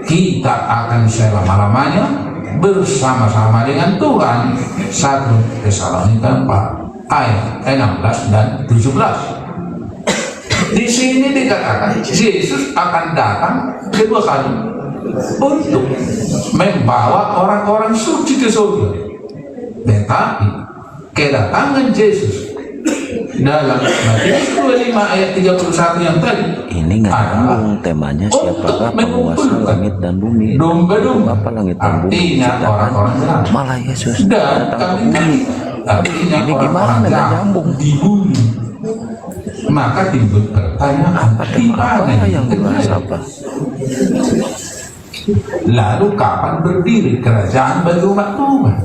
kita akan selama-lamanya bersama-sama dengan Tuhan. 1 Tesalonika 4 ayat 16 dan 17. Di sini dikatakan Yesus akan datang kedua kali untuk membawa orang-orang suci ke surga. Tetapi kedatangan Yesus dalam Matius 25 ayat 31 yang tadi ini nggak nyambung temanya. Siapakah penguasa langit dan bumi? Domba-domba. Apa langit dan bumi diciptakan? Malah Yesus datang ke bumi. Ini gimana nggak nyambung di bumi? Maka timbul pertanyaan, apa yang dibahas apa? Lalu kapan berdiri kerajaan bagi umat Tuhan?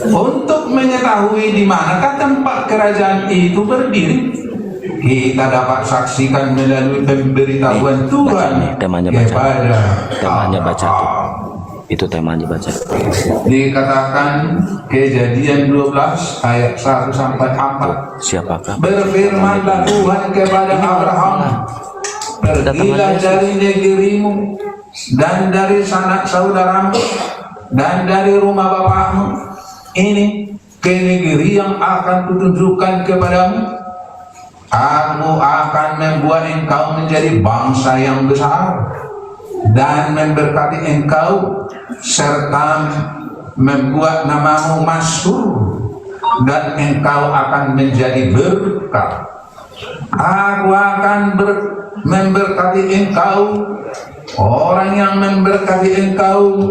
Untuk mengetahui di manakah tempat kerajaan itu berdiri, kita dapat saksikan melalui pemberitahuan Tuhan temanya baca tuh. Itu temanya baca. Dikatakan Kejadian 12 ayat 1 sampai 4. Siapakah? Berfirmanlah Tuhan kepada Abraham, pergilah dari negerimu dan dari sanak saudaramu dan dari rumah bapakmu ini ke negeri yang akan kutunjukkan kepadamu. Aku akan membuat engkau menjadi bangsa yang besar dan memberkati engkau serta membuat namamu masyhur, dan engkau akan menjadi berkat. Aku akan memberkati engkau, orang yang memberkati engkau,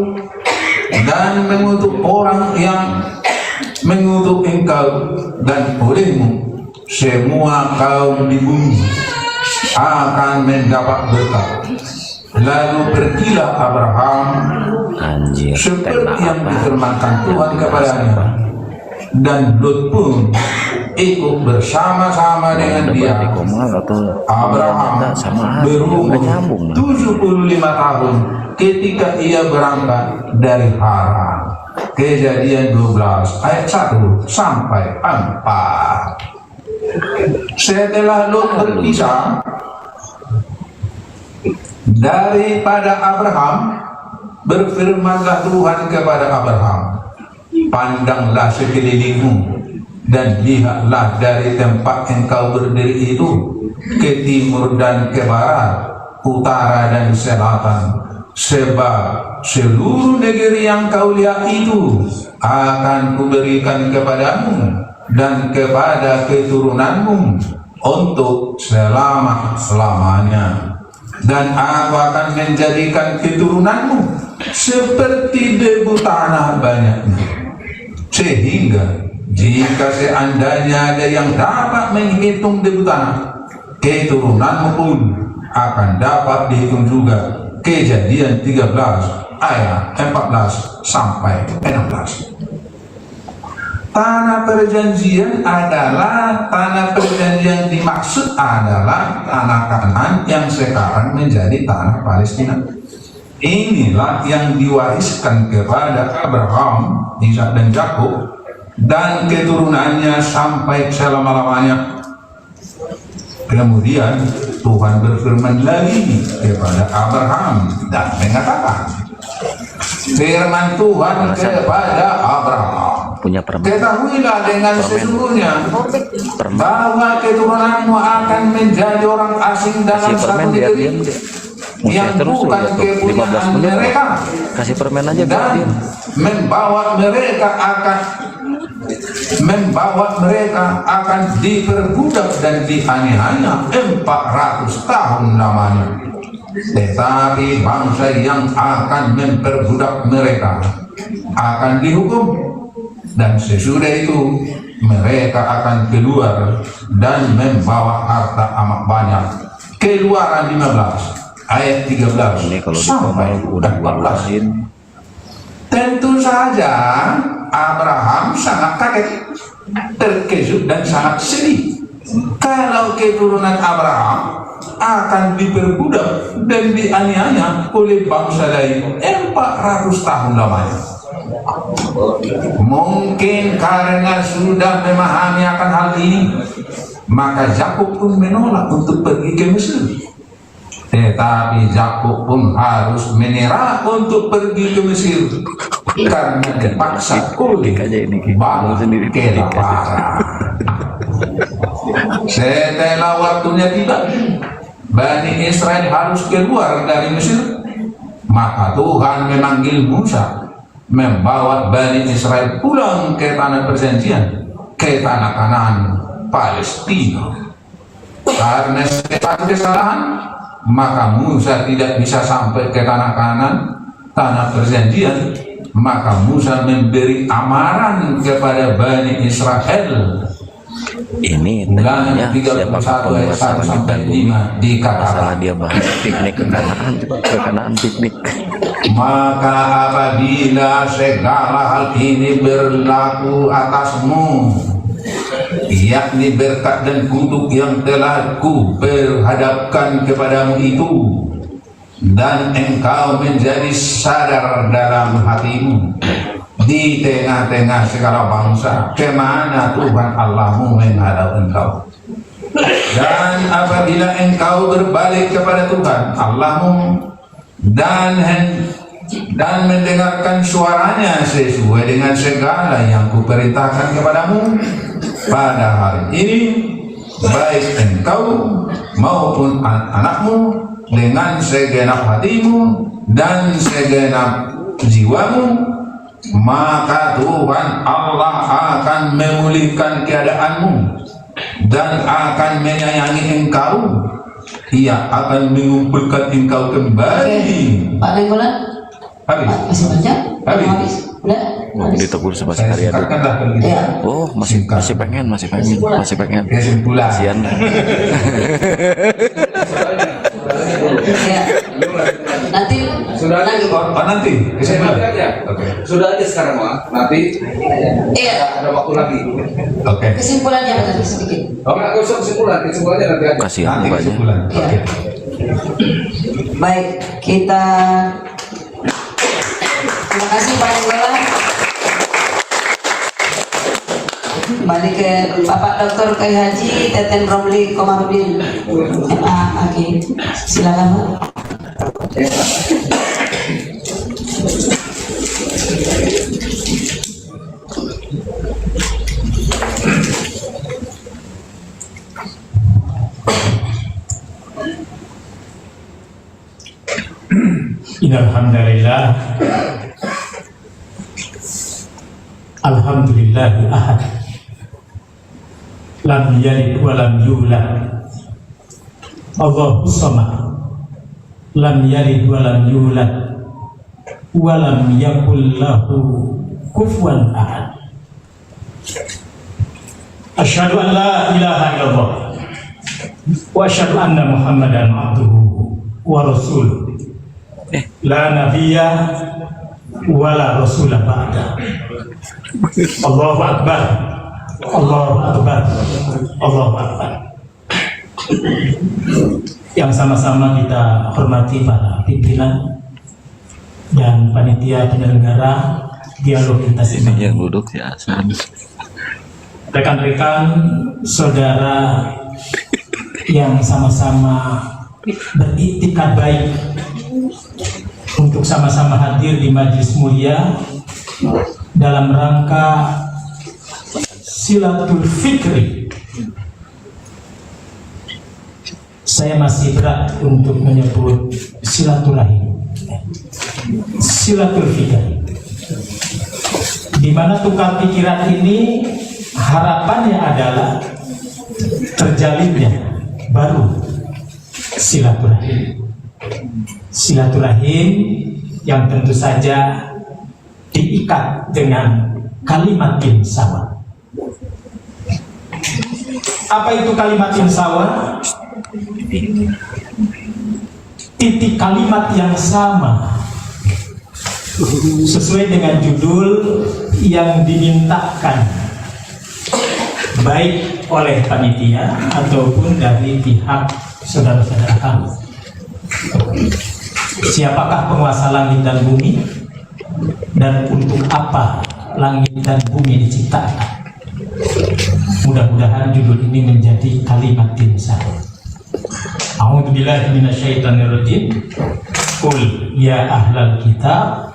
dan mengutuk orang yang mengutuk engkau, dan olehmu semua kaum di bumi akan mendapat berkat. Lalu pergilah Abraham seperti yang difirmankan Tuhan kepadanya, dan Lot pun ikut bersama-sama dengan dia. Abraham berumur 75 tahun ketika ia berangkat dari Haran. Kejadian 12 ayat 1 sampai 4. Setelah Lot berpisah daripada Abraham, berfirmanlah Tuhan kepada Abraham, pandanglah sekelilingmu dan lihatlah dari tempat engkau berdiri itu ke timur dan ke barat, utara dan selatan, sebab seluruh negeri yang kau lihat itu akan kuberikan kepadamu dan kepada keturunanmu untuk selama-lamanya. Dan aku akan menjadikan keturunanmu seperti debu tanah banyaknya, sehingga jika seandainya ada yang dapat menghitung debu tanah, keturunanmu pun akan dapat dihitung juga. Kejadian 13 ayat 14 sampai 16. Tanah perjanjian adalah tanah perjanjian dimaksud adalah tanah Kanaan yang sekarang menjadi tanah Palestina. Inilah yang diwariskan kepada Abraham, Ishak dan Yakub dan keturunannya sampai selama-lamanya. Kemudian Tuhan berfirman lagi kepada Abraham dan mengatakan, firman Tuhan kepada Abraham, ketahuilah dengan sesungguhnya bahwa keturunanmu akan menjadi orang asing dalam satu negeri yang bukan kepunyaan mereka, kasih permen aja dan membawa mereka akan diperbudak dan dianiaya 400 tahun lamanya. Tetapi bangsa yang akan memperbudak mereka akan dihukum, dan sesudah itu mereka akan keluar dan membawa harta amat banyak. Keluaran 15 ayat 13 sampai 14. Tentu saja Abraham sangat kaget, terkejut dan sangat sedih kalau keturunan Abraham akan diperbudak dan dianiaya oleh bangsa lain 400 tahun lamanya. Mungkin karena sudah memahami akan hal ini, maka Yakub pun menolak untuk pergi ke Mesir. Tetapi Yakub pun harus menyerah untuk pergi ke Mesir karena dipaksa oleh bala kelaparan. Setelah waktunya tiba, Bani Israel harus keluar dari Mesir. Maka Tuhan memanggil Musa membawa Bani Israel pulang ke tanah perjanjian, ke tanah Kanaan, Palestina. Karena setiap kesalahan, maka Musa tidak bisa sampai ke tanah Kanaan, tanah perjanjian. Maka Musa memberi amaran kepada Bani Israel. Ini Ulangan ya, 31 ayat 1 sampai 5 dikatakan, masalah dia bahas piknik ke Kanaan piknik. maka apabila segala hal ini berlaku atasmu, yakni berkat dan kutuk yang telah ku perhadapkan kepadamu itu, dan engkau menjadi sadar dalam hatimu di tengah-tengah segala bangsa kemana Tuhan Allahmu menghadap engkau, dan apabila engkau berbalik kepada Tuhan Allahmu dan mendengarkan suaranya sesuai dengan segala yang kuperintahkan kepadamu pada hari ini, baik engkau maupun anakmu dengan segenap hatimu dan segenap jiwamu, maka Tuhan Allah akan memulihkan keadaanmu dan akan menyayangi engkau. Ia akan mengumpulkan engkau kembali. Pak Nenggolan, masih banyak? Habis. Udah? Mau ditegur sebagai karya dulu. Iya. Oh, masih pengen. Kesimpulan. Kasihan. Iya. Nanti Sudah aja, Pak. Nanti kesimpulan. Oke. Sudah aja sekarang, Pak. Nanti iya. ada waktu lagi. Oke. Kesimpulannya tadi sedikit. Oke, nggak usah kesimpulannya nanti aja. Kasihan Nanti Pak. kesimpulan. Iya. Oke. Baik, kita terima kasih Pak Nenggolan. Kembali ke Bapak Dr. Kiai Haji Teten Romli Komarudin MA. Oke, silakan Pak. Alhamdulillah, alhamdulillahi ahad, lam yalid wa lam yulad, Allahus samad, lam yalid wa lam yulad, wa lam yakul lahu kufuwan ahad. Asyhadu an la ilaha illallah wa asyhadu anna Muhammadan abduhu wa rasuluh. La nabiyya wala rasulah ba'da. Allahu akbar, Allahu akbar, Allahu akbar. Yang sama-sama kita hormati para pimpinan dan panitia penyelenggara dialog lintas iman. Yang duduk ya Hasan. Rekan-rekan, saudara yang sama-sama beriktikad baik untuk sama-sama hadir di majelis mulia dalam rangka Silatul Fikri. Saya masih berat untuk menyebut silaturahim, Silatul Fikri, di mana tukar pikiran ini harapannya adalah terjalinnya baru silaturahim. Silaturahim yang tentu saja diikat dengan kalimat insawah. Apa itu kalimat insawah? Titik kalimat yang sama sesuai dengan judul yang dimintakan baik oleh panitia ataupun dari pihak saudara-saudara kami. Siapakah penguasa langit dan bumi, dan untuk apa langit dan bumi diciptakan? Mudah-mudahan judul ini menjadi kalimat insawah. A'udzubillahi minasyaitonirrajim. Qul ya ahlal kitab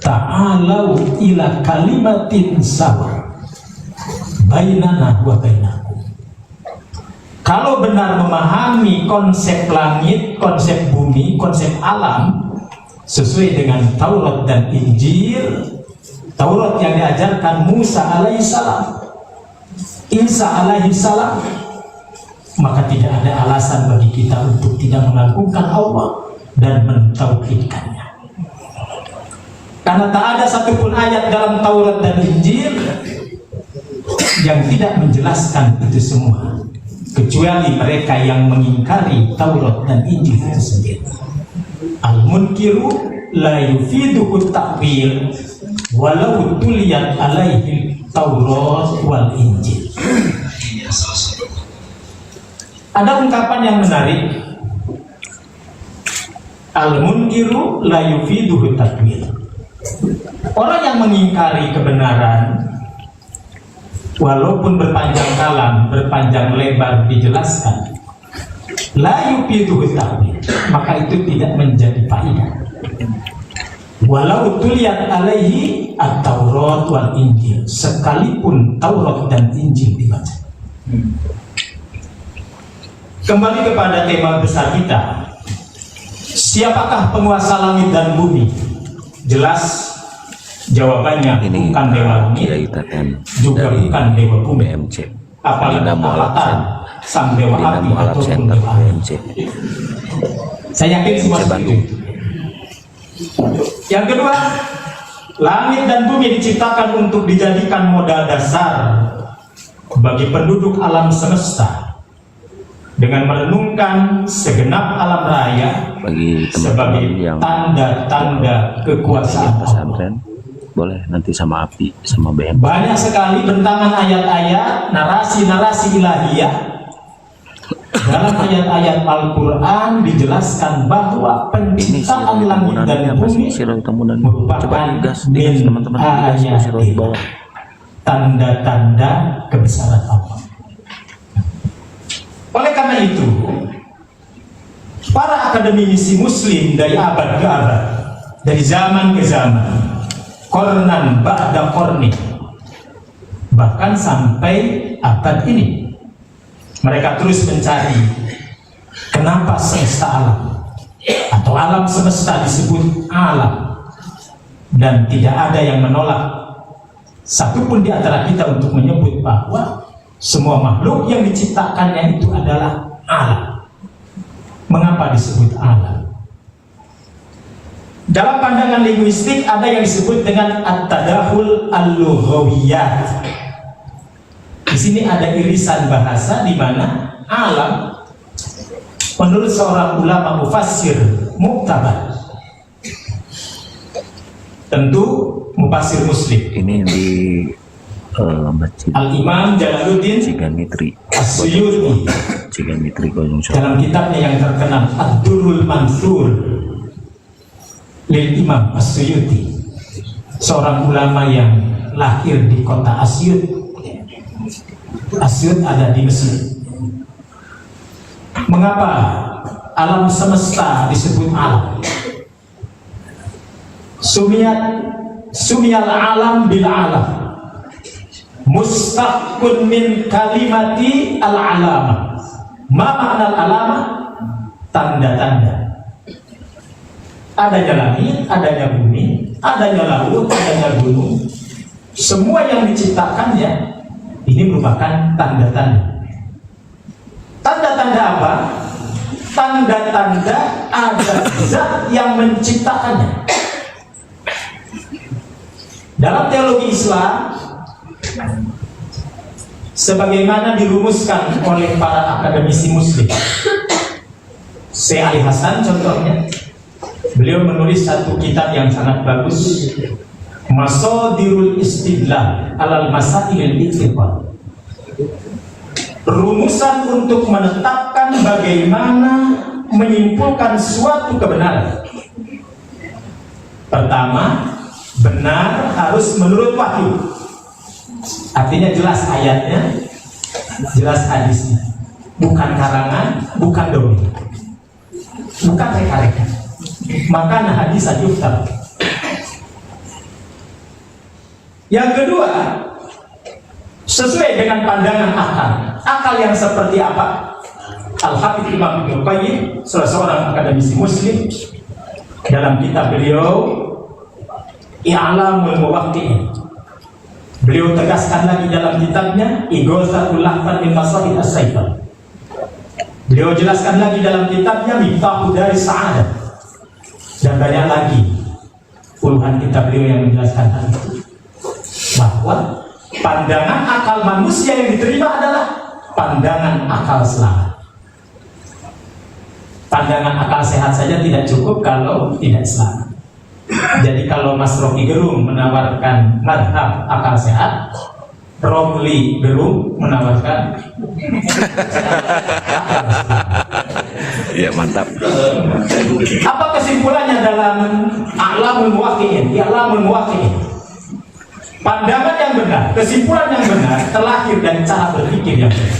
ta'alau ila kalimatin sawa bainana wa bainakum. Kalau benar memahami konsep langit, konsep bumi, konsep alam sesuai dengan Taurat dan Injil, Taurat yang diajarkan Musa alaihissalam, Isa alaihissalam, maka tidak ada alasan bagi kita untuk tidak mengagungkan Allah dan mentauhidkannya. Karena tak ada satupun ayat dalam Taurat dan Injil yang tidak menjelaskan itu semua, kecuali mereka yang mengingkari Taurat dan Injil itu sendiri. Al-munkiru la yufiduhu ta'wil walau tuliyat alaihi Taurat wal Injil. Ada ungkapan yang menarik, al-munkiru la yufiduhu ta'wil. Orang yang mengingkari kebenaran, walaupun berpanjang kalam, berpanjang lebar dijelaskan, la yufiduhu ta'wil, maka itu tidak menjadi faedah. Walau tuliyat alaihi at-Taurat wal Injil, sekalipun Taurat dan Injil dibaca. Kembali kepada tema besar kita, siapakah penguasa langit dan bumi? Jelas jawabannya Ini bukan dewa langit, juga dari bukan dewa bumi. BMC. Apalagi Avatar, sang dewa api Mualaf ataupun Center dewa api. BMC. Saya yakin semua BMC seperti Bandung. itu. Yang kedua, langit dan bumi diciptakan untuk dijadikan modal dasar bagi penduduk alam semesta dengan merenungkan segenap alam raya Bagi sebagai teman-teman yang tanda-tanda kekuasaan Allah. pesantren, boleh nanti sama API, sama BMC. Banyak sekali bentangan ayat-ayat, narasi-narasi ilahiyah. Dalam ayat-ayat Al-Quran dijelaskan bahwa Ini penciptaan siroi langit tamunan dan apa sih bumi siroi tamunan? merupakan Coba digas teman-teman, digas siroi bawah. tanda-tanda kebesaran Allah. Oleh karena itu, para akademisi muslim dari abad ke abad, dari zaman ke zaman, kornan ba'da korni, bahkan sampai abad ini, mereka terus mencari kenapa semesta alam atau alam semesta disebut alam, dan tidak ada yang menolak satupun di antara kita untuk menyebut bahwa semua makhluk yang diciptakannya itu adalah alam. Mengapa disebut alam? Dalam pandangan linguistik ada yang disebut dengan at-tadahul al-lughawiyat. Di sini ada irisan bahasa di mana alam menurut seorang ulama mufassir muktabar, tentu mufassir muslim, Ini di Masjid Al-Imam Jalaluddin Ciganitri, As-Suyuti, Ciganitri Gunung dalam kitabnya yang terkenal Ad-Durrul Mansur lil Imam As-Suyuti, seorang ulama yang lahir di kota Asyut. Asyut ada di Mesir. Mengapa alam semesta disebut alam? Sumiyal alam bil alam, mustaqun min kalimati al-alama. Ma makna al-alama? Tanda-tanda. Adanya langit, adanya bumi, adanya laut, adanya gunung. Semua yang diciptakannya ini merupakan tanda-tanda. Tanda-tanda apa? Tanda-tanda ada zat yang menciptakannya. Dalam teologi Islam, sebagaimana dirumuskan oleh para akademisi muslim, Syekh Ali Hasan contohnya, beliau menulis satu kitab yang sangat bagus, Masadirul Istidlal alal Masailil Ittifaq, rumusan untuk menetapkan bagaimana menyimpulkan suatu kebenaran. Pertama, benar harus menurut wahyu, artinya jelas ayatnya, jelas hadisnya, bukan karangan, bukan dongeng. bukan reka-reka. Makanya hadis yuftar. Yang kedua, sesuai dengan pandangan akal. Akal yang seperti apa? Al-Hafidz Imam Ibnu Qayyim, salah seorang akademisi muslim, dalam kitab beliau I'lamul Muwaqqi'in, beliau tegaskan lagi dalam kitabnya Ighatsatul Lahfan min Masahid As-Saifah. Beliau jelaskan lagi dalam kitabnya Miftahu Daris Sa'adah, dan banyak lagi puluhan kitab beliau yang menjelaskan hal itu, bahwa pandangan akal manusia yang diterima adalah pandangan akal selamat. Pandangan akal sehat saja tidak cukup kalau tidak selamat. Jadi kalau Mas Rocky Gerung menawarkan madhab akal sehat, Romli Gerung menawarkan Ya mantap. apa kesimpulannya dalam I'lamul Muwaqqi'in? I'lamul Muwaqqi'in, pandangan yang benar, kesimpulan yang benar terlahir dari cara berpikir yang benar.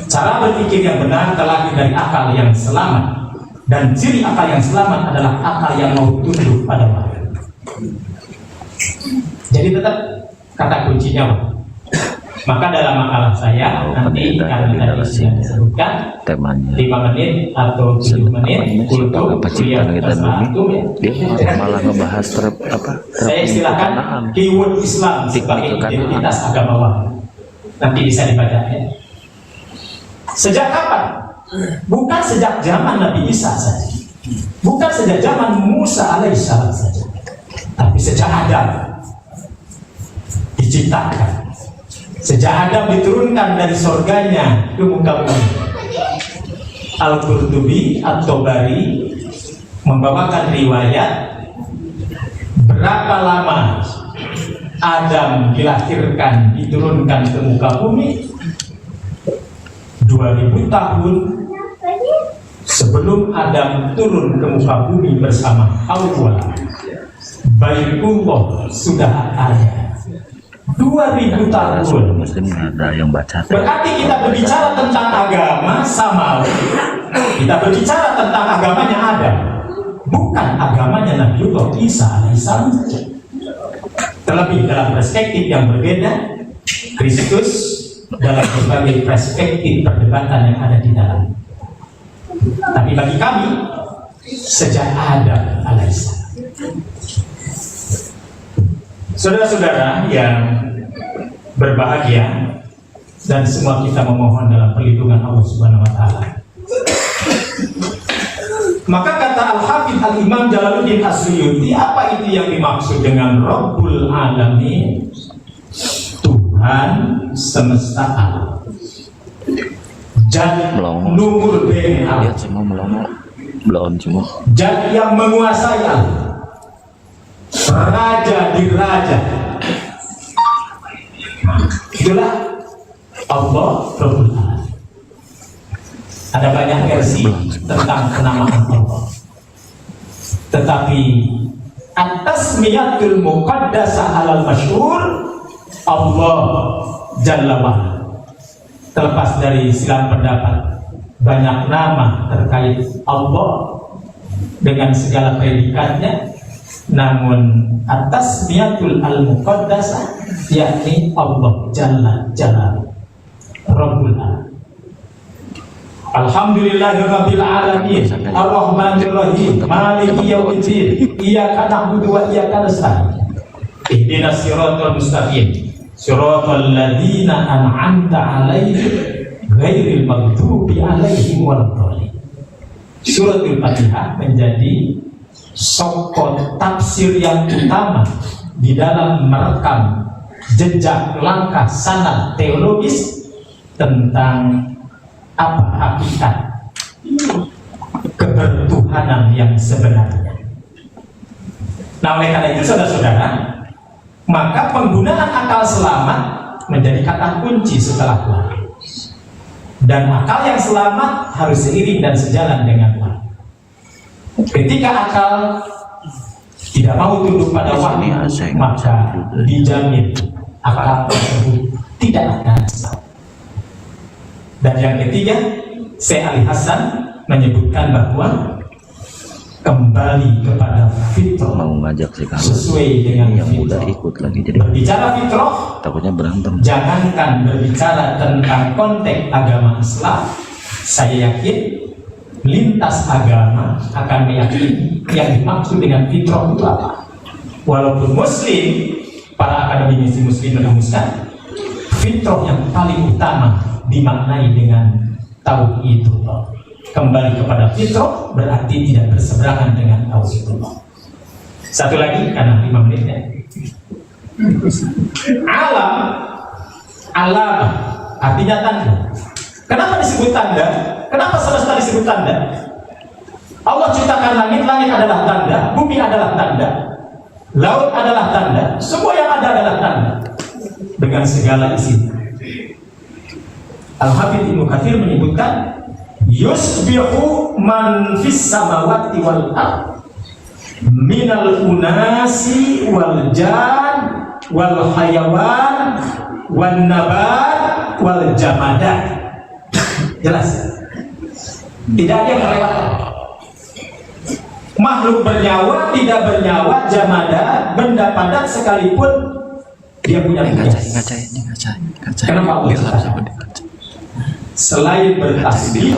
Cara berpikir yang benar terlahir dari akal yang selamat, dan ciri akal yang selamat adalah akal yang mau tunduk pada wahyu. Jadi tetap kata kuncinya wahyu. Maka dalam makalah saya nanti karena tadi sudah disebutkan Temanya 5 menit atau 7 menit untuk kuliah Tasawuf ya. dia malah ngebahas Saya istilahkan keyword Islam sebagai identitas agama wahyu. Nanti bisa dibaca ya. Sejak kapan? Bukan sejak zaman Nabi Isa saja, bukan sejak zaman Musa alaihissalam saja, tapi sejak Adam diciptakan, sejak Adam diturunkan dari surganya ke muka bumi. Al-Qurtubi At-Tabari membawakan riwayat berapa lama Adam dilahirkan, diturunkan ke muka bumi. 2000 tahun sebelum Adam turun ke muka bumi bersama Hawa, Baitullah sudah ada. 2000 tahun. Muslim ada yang baca. Berarti kita berbicara tentang agama samawi, kita berbicara tentang agamanya Adam, bukan agamanya Nabiullah Isa alaihissalam. Terlebih dalam perspektif yang berbeda, Kristus dalam berbagai perspektif perdebatan yang ada di dalam. Tapi bagi kami, sejak Adam alaihissalam. Saudara-saudara yang berbahagia, dan semua kita memohon dalam perlindungan Allah Subhanahu wa Ta'ala. Maka kata Al-Hafidz Al-Imam Jalaluddin As-Suyuti, apa itu yang dimaksud dengan Rabbul Alamin? Tuhan semesta alam. Zat Nur bin Lihat semua melongo. Belum semua. Zat yang menguasai alam. Raja di raja. Itulah Allah Rabbul Alamin. Ada banyak versi tentang penamaan Allah. Tetapi at-tasmiyatul muqaddasah alal masyhur Allah Jalla wa'ala. Terlepas dari silang pendapat, banyak nama terkait Allah dengan segala predikatnya, namun atas niatul al-muqaddasah yakni Allah Jalla Jalla Rabbul Alamin. Alhamdulillahirabbil alamin, arrahmanir rahim, maliki yaumiddin, iyyaka na'budu wa iyyaka nasta'in. Ihdinas siratal mustaqim, siratal ladzina an'amta 'alaihim ghairil maghdubi 'alaihim waladdallin. Suratul Fatihah menjadi sokot tafsir yang utama di dalam merekam jejak langkah sanad teologis tentang apa hakikat kebertuhanan yang sebenarnya. Nah, oleh karena itu saudara-saudara, maka penggunaan akal selamat menjadi kata kunci setelah wahyu. Dan akal yang selamat harus seiring dan sejalan dengan wahyu. Ketika akal tidak mau tunduk pada wahyu, maka dijamin akal tersebut tidak akan selamat. Dan yang ketiga, Syekh Ali Hasan menyebutkan bahwa kembali kepada fitrah, mau ngajak si Carlos sesuai dengan yang udah fitrah. ikut lagi, jadi Berbicara fitrah, takutnya berantem. jangankan berbicara tentang konteks agama Islam, saya yakin lintas agama akan meyakini yang dimaksud dengan fitrah itu apa. Walaupun Muslim, para akademisi Muslim merumuskan fitrah yang paling utama dimaknai dengan tauhidullah. Kembali kepada fitrah berarti tidak berseberangan dengan tauhidullah. Satu lagi karena 5 menit ya. Alam artinya tanda. Kenapa disebut tanda? Kenapa semesta disebut tanda? Allah ciptakan langit, langit adalah tanda, bumi adalah tanda, laut adalah tanda, semua yang ada adalah tanda dengan segala isi. Al-Hafidz Ibnu Katsir menyebutkan yusbihu man fis samawati wal ard minal unasi wal jan wal hayawan wan nabat wal jamadat. Jelas? Tidak ada yang kelewatan. Makhluk bernyawa, tidak bernyawa, jamadat, benda padat sekalipun dia punya bias. Kenapa Allah ciptakan? Selain bertasbih,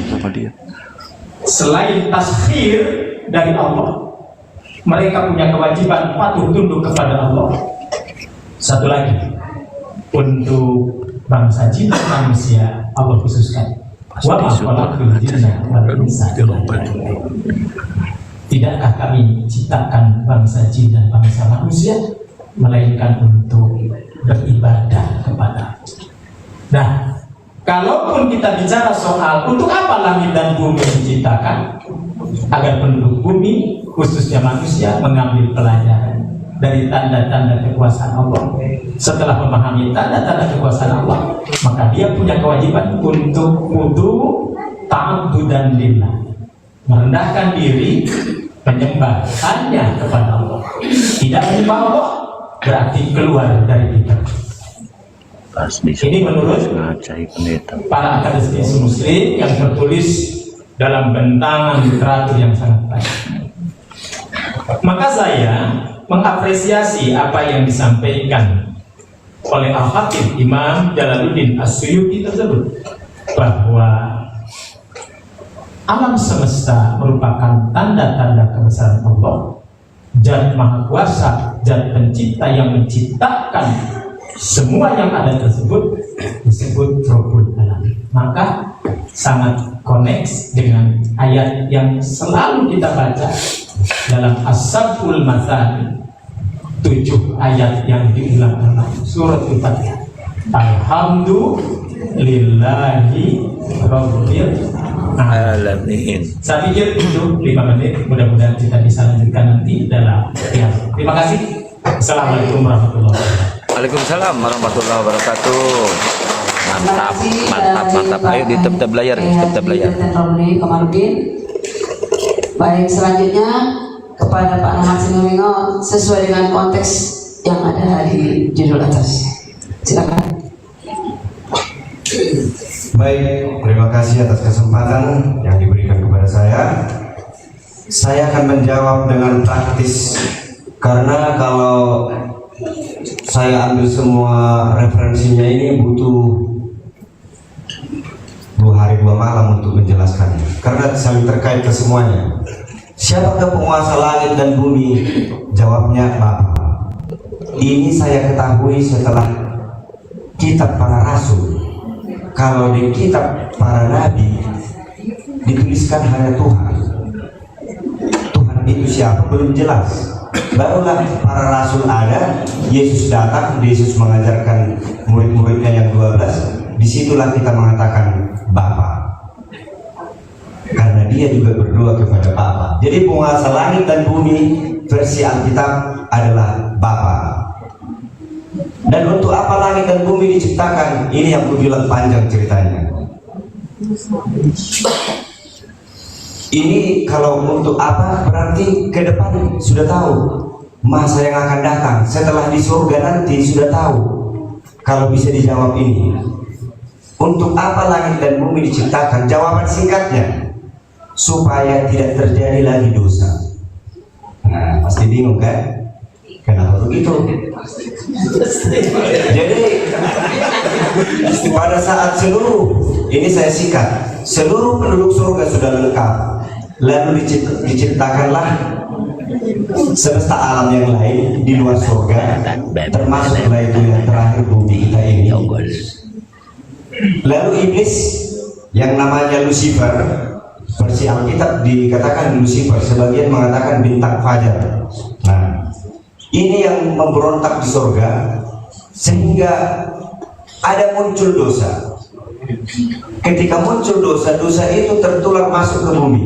selain taskhir dari Allah, mereka punya kewajiban patuh tunduk kepada Allah. Satu lagi, untuk bangsa jin dan manusia Allah khususkan. Wa ma khalaqtul jinna wal insa illa liya'budun. Tidakkah kami ciptakan bangsa jin dan bangsa manusia melainkan untuk beribadah kepada. Nah, kalaupun kita bicara soal untuk apa langit dan bumi diciptakan, agar penduduk bumi khususnya manusia mengambil pelajaran dari tanda-tanda kekuasaan Allah. Setelah memahami tanda-tanda kekuasaan Allah, maka dia punya kewajiban untuk wudu ta'abdudan lillah, merendahkan diri, menyembah hanya kepada Allah. Tidak menyembah Allah berarti keluar dari kita. Ini menurut para akademisi Muslim yang tertulis dalam bentangan literatur yang sangat baik. Maka saya mengapresiasi apa yang disampaikan oleh Al-Khatib Imam Jalaluddin As-Suyuti tersebut, bahwa alam semesta merupakan tanda-tanda kebesaran Allah, Zat Maha Kuasa, Zat Pencipta yang menciptakan semua yang ada tersebut disebut Rabbul Alamin. Maka sangat connect dengan ayat yang selalu kita baca dalam As-Sab'ul Matsani, 7 ayat yang diulang-ulang surat Al-Fatihah. Alhamdulillahi Rabbil Alamin. Saya pikir itu 5 menit, mudah-mudahan kita bisa lanjutkan nanti dalam ya. Terima kasih. Assalamualaikum warahmatullahi wabarakatuh. Waalaikumsalam warahmatullahi wabarakatuh. Mantap, mantap, mantap. Ayo di tab layar, tab layar. Baik, selanjutnya kepada Pak Ahmad Sinulingo sesuai dengan konteks yang ada di judul atas. Silakan. Baik, terima kasih atas kesempatan yang diberikan kepada saya. Saya akan menjawab dengan praktis, karena kalau saya ambil semua referensinya ini butuh 2 hari 2 malam untuk menjelaskannya, karena saling terkait ke semuanya. Siapakah penguasa langit dan bumi? Jawabnya Bapa. Ini saya ketahui setelah kitab para rasul. Kalau di kitab para nabi dituliskan hanya Tuhan. Tuhan itu siapa? Belum jelas. Barulah para rasul ada, Yesus datang, Yesus mengajarkan murid-muridnya yang 12. Disitulah kita mengatakan Bapa, karena dia juga berdoa kepada Bapa. Jadi penguasa langit dan bumi versi Alkitab adalah Bapa. Dan untuk apa langit dan bumi diciptakan? Ini yang aku bilang panjang ceritanya. Ini kalau untuk apa, berarti ke depan sudah tahu masa yang akan datang. Setelah di surga nanti sudah tahu. Kalau bisa dijawab ini, untuk apa langit dan bumi diciptakan? Jawaban singkatnya, supaya tidak terjadi lagi dosa. Nah, pasti bingung kan? Kenapa begitu? Jadi pada saat ini saya sikat, seluruh penduduk surga sudah lengkap, lalu diciptakanlah semesta alam yang lain di luar surga, termasuklah itu yang terakhir bumi kita ini. Lalu iblis yang namanya Lucifer, versi Alkitab dikatakan Lucifer, sebagian mengatakan bintang fajar. Nah, ini yang memberontak di surga sehingga ada muncul dosa. Ketika muncul dosa, dosa itu tertular masuk ke bumi.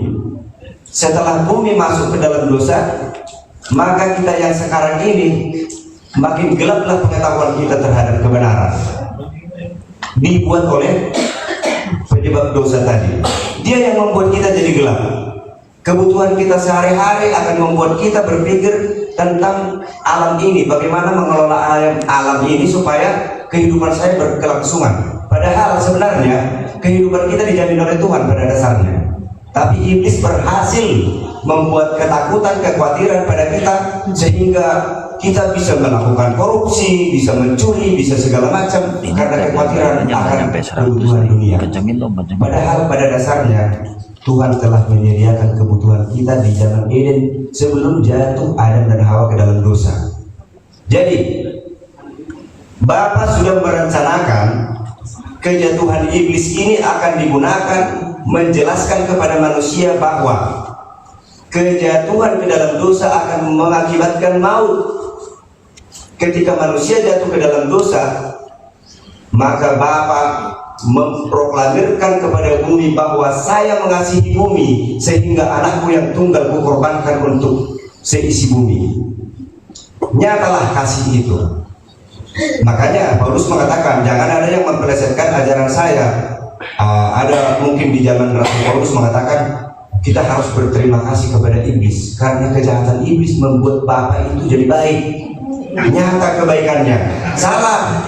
Setelah bumi masuk ke dalam dosa, maka kita yang sekarang ini makin gelaplah pengetahuan kita terhadap kebenaran, dibuat oleh penyebab dosa tadi. Dia yang membuat kita jadi gelap. Kebutuhan kita sehari-hari akan membuat kita berpikir tentang alam ini, bagaimana mengelola alam ini supaya kehidupan saya berkelangsungan. Padahal sebenarnya kehidupan kita dijamin oleh Tuhan pada dasarnya. Tapi iblis berhasil membuat ketakutan, kekhawatiran pada kita sehingga kita bisa melakukan korupsi, bisa mencuri, bisa segala macam karena kekhawatiran akan kebutuhan dunia. Padahal pada dasarnya Tuhan telah menyediakan kebutuhan kita di zaman Eden sebelum jatuh Adam dan Hawa ke dalam dosa. Jadi Bapa sudah merencanakan kejatuhan iblis ini akan digunakan menjelaskan kepada manusia bahwa kejatuhan ke dalam dosa akan mengakibatkan maut. Ketika manusia jatuh ke dalam dosa, maka Bapa memproklamirkan kepada bumi bahwa saya mengasihi bumi sehingga anakku yang tunggal kukorbankan untuk seisi bumi. Nyatalah kasih itu. Makanya Paulus mengatakan jangan ada yang mempelesetkan ajaran saya. Ada mungkin di zaman Rasul Paulus mengatakan kita harus berterima kasih kepada iblis karena kejahatan iblis membuat Bapa itu jadi baik. Nyata kebaikannya. Salah.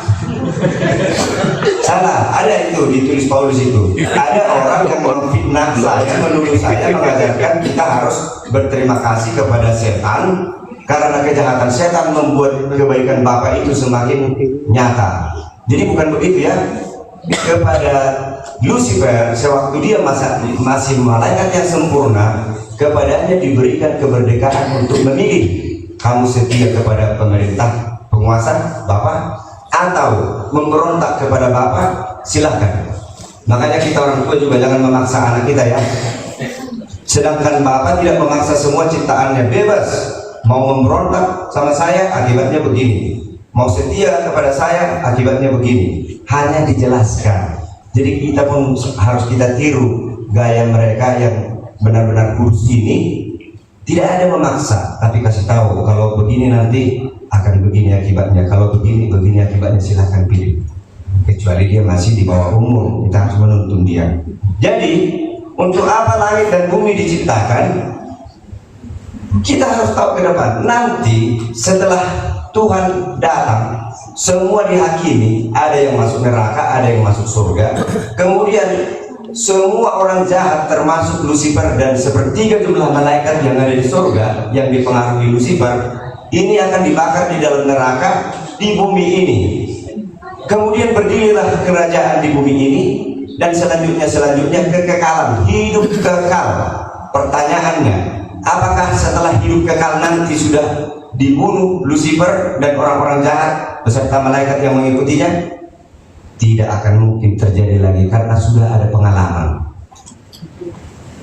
Ada itu ditulis Paulus itu. Ada orang yang memfitnah saya, menuduh saya, mengajarkan kita harus berterima kasih kepada setan karena kejahatan setan membuat kebaikan Bapa itu semakin nyata. Jadi bukan begitu ya. Kepada Lucifer sewaktu dia masih malaikat yang sempurna, kepadanya diberikan kemerdekaan untuk memilih, kamu setia kepada pemerintah, penguasa, Bapak, atau memberontak kepada Bapak, silahkan. Makanya kita orang tua juga jangan memaksa anak kita ya. Sedangkan Bapak tidak memaksa semua ciptaannya, bebas. Mau memberontak sama saya, akibatnya begini. Mau setia kepada saya, akibatnya begini. Hanya dijelaskan. Jadi kita pun harus kita tiru gaya mereka yang benar-benar kurus ini. Tidak ada memaksa, tapi kasih tahu kalau begini nanti akan begini akibatnya, kalau begini akibatnya, silahkan pilih. Kecuali dia masih di bawah umur, kita harus menuntun dia. Jadi untuk apa langit dan bumi diciptakan? Kita harus tahu ke depan. Nanti setelah Tuhan datang, semua dihakimi, ada yang masuk neraka, ada yang masuk surga. Kemudian semua orang jahat termasuk Lucifer dan sepertiga jumlah malaikat yang ada di surga yang dipengaruhi Lucifer ini akan dibakar di dalam neraka di bumi ini. Kemudian berdirilah kerajaan di bumi ini dan selanjutnya kekekalan, hidup kekal. Pertanyaannya, apakah setelah hidup kekal nanti sudah dibunuh Lucifer dan orang-orang jahat beserta malaikat yang mengikutinya? Tidak akan mungkin terjadi lagi karena sudah ada pengalaman.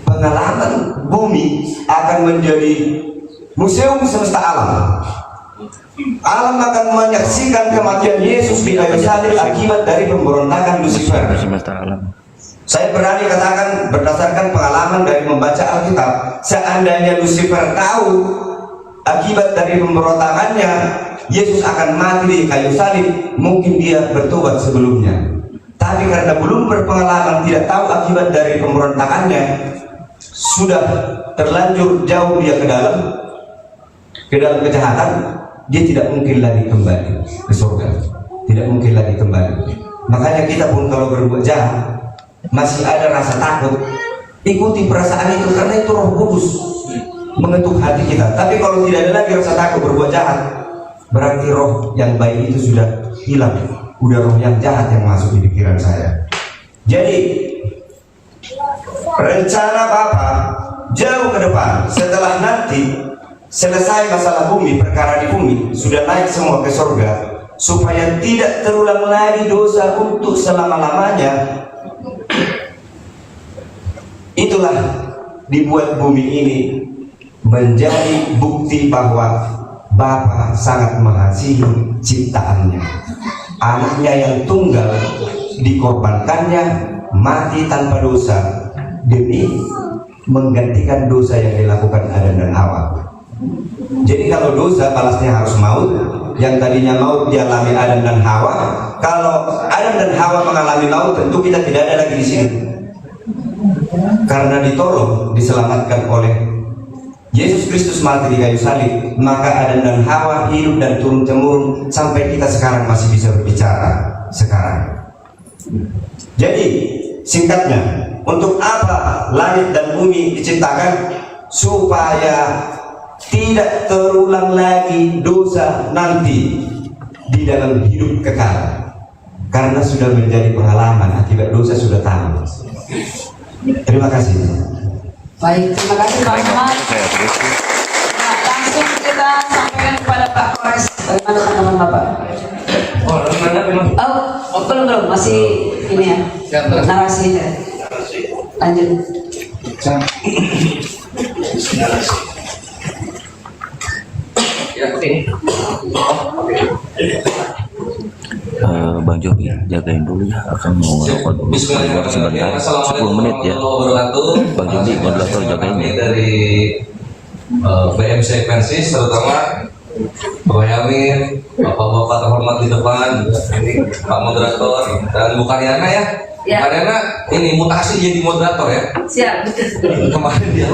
Pengalaman bumi akan menjadi museum semesta alam. Alam akan menyaksikan kematian Yesus di kayu salib akibat dari pemberontakan Lucifer. Saya berani katakan berdasarkan pengalaman dari membaca Alkitab, seandainya Lucifer tahu akibat dari pemberontakannya Yesus akan mati di kayu salib, mungkin dia bertobat sebelumnya. Tapi karena belum berpengalaman, tidak tahu akibat dari pemberontakannya, sudah terlanjur jauh dia ke dalam kejahatan, dia tidak mungkin lagi kembali ke surga. Tidak mungkin lagi kembali. Makanya kita pun kalau berbuat jahat, masih ada rasa takut. ikuti perasaan itu, karena itu Roh Kudus mengetuk hati kita. Tapi kalau tidak ada lagi rasa takut berbuat jahat, berarti roh yang baik itu sudah hilang, udah roh yang jahat yang masuk di pikiran saya. Jadi rencana Bapak jauh ke depan, setelah nanti selesai masalah bumi, perkara di bumi sudah naik semua ke surga, supaya tidak terulang lagi dosa untuk selama-lamanya. Itulah dibuat bumi ini menjadi bukti bahwa Bapa sangat mengasihi ciptaannya. Anaknya yang tunggal dikorbankannya mati tanpa dosa demi menggantikan dosa yang dilakukan Adam dan Hawa. Jadi kalau dosa balasnya harus maut, yang tadinya maut dialami Adam dan Hawa. Kalau Adam dan Hawa mengalami maut, tentu kita tidak ada lagi di sini. Karena ditolong, diselamatkan oleh Yesus Kristus mati di kayu salib, maka Adam dan Hawa hidup dan turun temurun sampai kita sekarang masih bisa berbicara sekarang. Jadi singkatnya, untuk apa langit dan bumi diciptakan? Supaya tidak terulang lagi dosa nanti di dalam hidup kekal, karena sudah menjadi pengalaman akibat dosa sudah tahu. Terima kasih. Baik, terima kasih Pak Ahmad. Nah, langsung kita sampaikan kepada Pak Kores. Bagaimana teman-teman Bapak? Oh, belum, masih ini ya, narasi ya. Lanjut. Bang Jobi jagain dulu ya, akan mau ngerokok dulu sebentar, 10 menit ya. Bang Jobi moderator jagain ya. Dari BMC Persis terutama Pak Yamin, bapak-bapak terhormat di depan, ini Pak moderator dan Bu Karyana ya. Ya. Karyana ini mutasi jadi moderator ya. Siap. Kemarin dia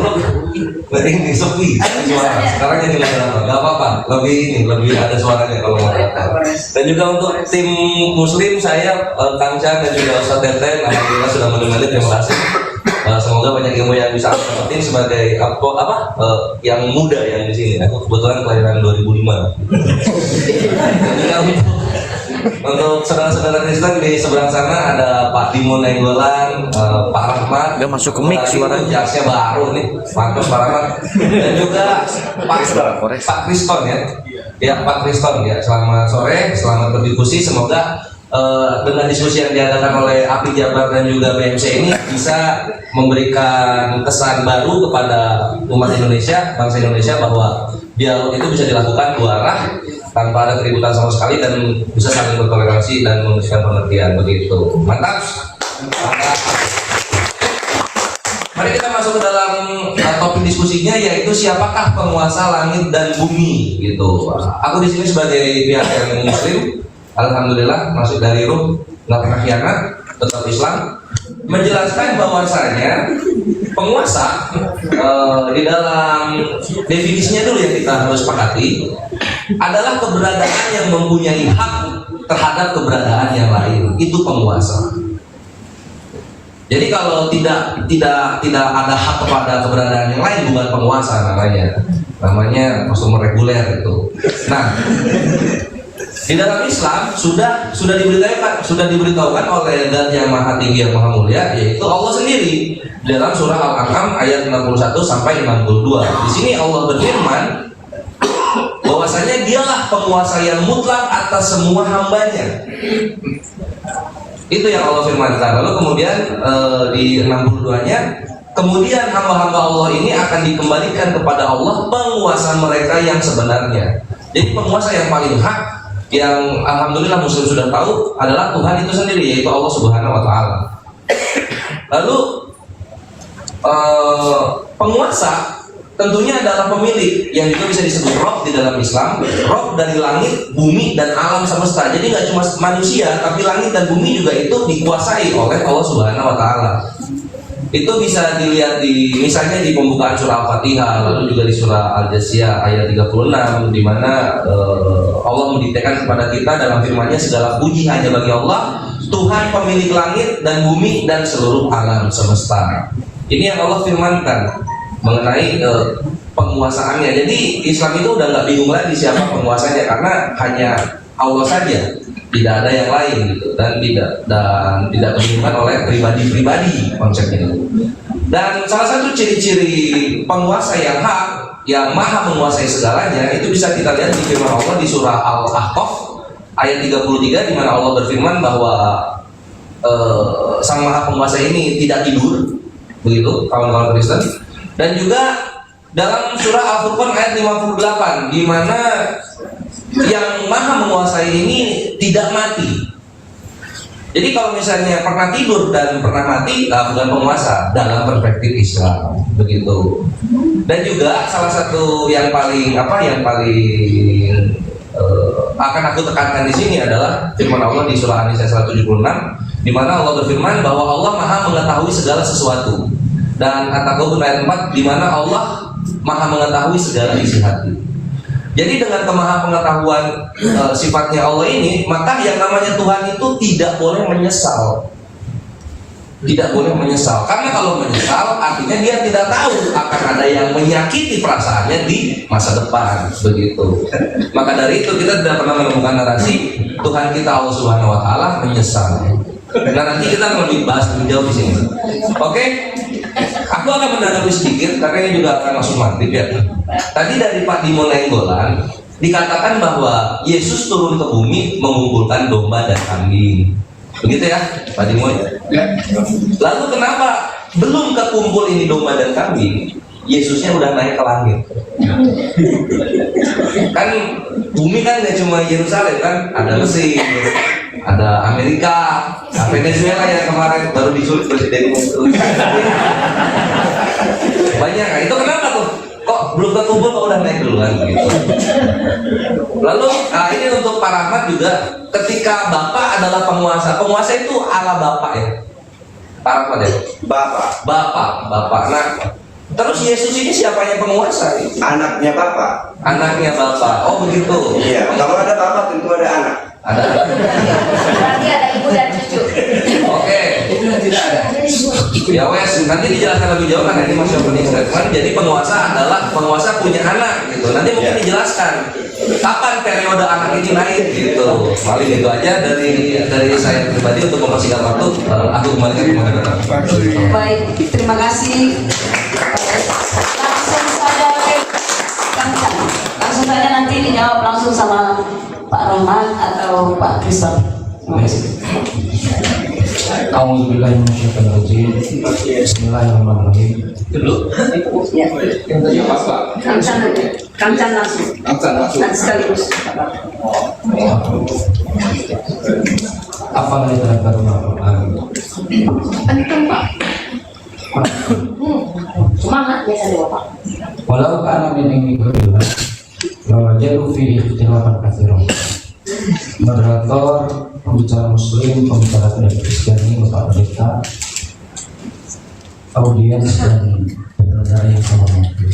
ini sepi suara, sekarang jadi moderator. Gak apa-apa, lebih ada suaranya kalau moderator. Dan juga untuk tim Muslim saya Kang Chan dan juga Ustaz Teten, alhamdulillah sudah menemani, terima kasih. Semoga banyak ilmu yang bisa aku dapetin sebagai yang muda yang di sini. Aku kebetulan kelahiran 2005. Dan juga untuk saudara-saudara Kristen di seberang sana ada Pak Dimo Nenggolan, Pak Rahmat. Dia masuk ke mic suaranya. Jasnya baru nih, Pak Rahmat. Dan juga Pak Kriston ya. Ya Pak Kriston ya. Selamat sore, selamat berdiskusi. Semoga dengan diskusi yang diadakan oleh API Jabar dan juga BMC ini bisa memberikan kesan baru kepada umat Indonesia, bangsa Indonesia, bahwa dialog itu bisa dilakukan dua arah tanpa ada keributan sama sekali dan bisa saling bertoleransi dan memberikan pengertian begitu. Mantap. Mari kita masuk ke dalam topik diskusinya, yaitu siapakah penguasa langit dan bumi gitu. Aku di sini sebagai pihak yang Muslim, alhamdulillah masuk dari ruh, nggak pernah khianat, tetap Islam, menjelaskan bahwasanya penguasa di dalam definisinya dulu yang kita harus sepakati adalah keberadaan yang mempunyai hak terhadap keberadaan yang lain, itu penguasa. Jadi kalau tidak ada hak kepada keberadaan yang lain, bukan penguasa namanya konsumer reguler itu. Nah, di dalam Islam sudah diberitahukan oleh Zat yang Maha Tinggi yang Maha Mulia, yaitu Allah sendiri dalam surah Al-An'am ayat 61 sampai 62. Di sini Allah berfirman bahwasanya dialah penguasa yang mutlak atas semua hambanya. Itu yang Allah firmankan. Lalu kemudian di 62-nya, kemudian hamba-hamba Allah ini akan dikembalikan kepada Allah, penguasa mereka yang sebenarnya. Jadi penguasa yang paling hak, yang alhamdulillah Muslim sudah tahu, adalah Tuhan itu sendiri, yaitu Allah Subhanahu wa Ta'ala. Lalu penguasa tentunya adalah pemilik, yang itu bisa disebut Rob di dalam Islam, Rob dari langit, bumi, dan alam semesta. Jadi nggak cuma manusia, tapi langit dan bumi juga itu dikuasai oleh Allah Subhanahu wa Ta'ala. Itu bisa dilihat misalnya di pembukaan surah Al-Fatihah, lalu juga di surah Al-Jasiyah ayat 36, di mana Allah mendiktekan kepada kita dalam firman-Nya, segala puji hanya bagi Allah, Tuhan pemilik langit dan bumi dan seluruh alam semesta. Ini yang Allah firmankan mengenai penguasaannya. Jadi Islam itu udah nggak bingung lagi siapa penguasanya, karena hanya Allah saja, tidak ada yang lain gitu, dan tidak dibingungkan oleh pribadi-pribadi konsepnya. Dan salah satu ciri-ciri penguasa yang hak, yang maha menguasai segalanya, itu bisa kita lihat di firman Allah di surah Al-Ahqaf ayat 33, di mana Allah berfirman bahwa Sang Maha Penguasa ini tidak tidur, begitu kawan-kawan Kristen. Dan juga dalam surah Al-Furqan ayat 58, di mana yang maha menguasai ini tidak mati. Jadi kalau misalnya pernah tidur dan pernah mati, bukan penguasa dalam perspektif Islam, begitu. Dan juga salah satu yang paling akan aku tekankan di sini adalah firman Allah di surah An-Nisa 176, di mana Allah berfirman bahwa Allah maha mengetahui segala sesuatu. Dan At-Taghabun ayat 4, di mana Allah maha mengetahui segala isi hati. Jadi dengan kemaha pengetahuan sifatnya Allah ini, maka yang namanya Tuhan itu tidak boleh menyesal. Tidak boleh menyesal, karena kalau menyesal artinya dia tidak tahu akan ada yang menyakiti perasaannya di masa depan, begitu. Maka dari itu kita tidak pernah menemukan narasi Tuhan kita Allah Subhanahu Wa Taala menyesal. Nah, nanti kita akan lebih bahas lebih jauh di sini. Oke, aku akan mendalami sedikit karena ini juga akan langsung mantip ya. Tadi dari Pak Dimo Nainggolan dikatakan bahwa Yesus turun ke bumi mengumpulkan domba dan kambing. Begitu ya, Pak Dimo? Ya. Lalu kenapa belum kekumpul ini domba dan kambing, Yesusnya udah naik ke langit? Kan bumi kan nggak cuma Yerusalem kan, ada Mesir, ada Amerika, Venezuela yang kemarin baru disulit presiden itu. Banyak kan? Itu kenapa tuh? Kok belum kekumpul kok udah naik duluan gitu. Lalu ini untuk Pak Rahmat juga, ketika Bapak adalah penguasa itu ala Bapak ya, Pak Rahmat ya? Bapak. Nah, terus Yesus ini siapanya penguasa? Anaknya Bapak. Anaknya Bapak. Oh begitu. Iya. Kalau ada Bapak tentu ada anak. Ada. Berarti ada ibu dan cucu. Oke. Tidak ada. Ya wes, nanti dijelaskan lebih jauh kan ini masih opening statement. Jadi penguasa punya anak gitu. Nanti mungkin dijelaskan kapan periode anak ini naik gitu. Paling itu aja dari saya pribadi untuk mempersingkat waktu. Aku kembalikan ke moderator. Baik, terima kasih. Langsung saja nanti dijawab langsung sama Pak Rahmat atau Pak Kristen. Terima kasih. A'udzubillahiminasyaitonirrajim. Bismillahirrahmanirrahim. Dulu. Ya. Apa? Kancan langsung. Dan sekaligus. Apa lagi terbaru Al-Quran? Antum Pak. Semangat biasanya Bapak. Walau kana min indillah lawajadu fihi ikhtilafan katsiran. Moderator, pembicara muslim, pembicara tidak Kristiani, Bapak Pendeta, audiens dan pendengar yang sama mati.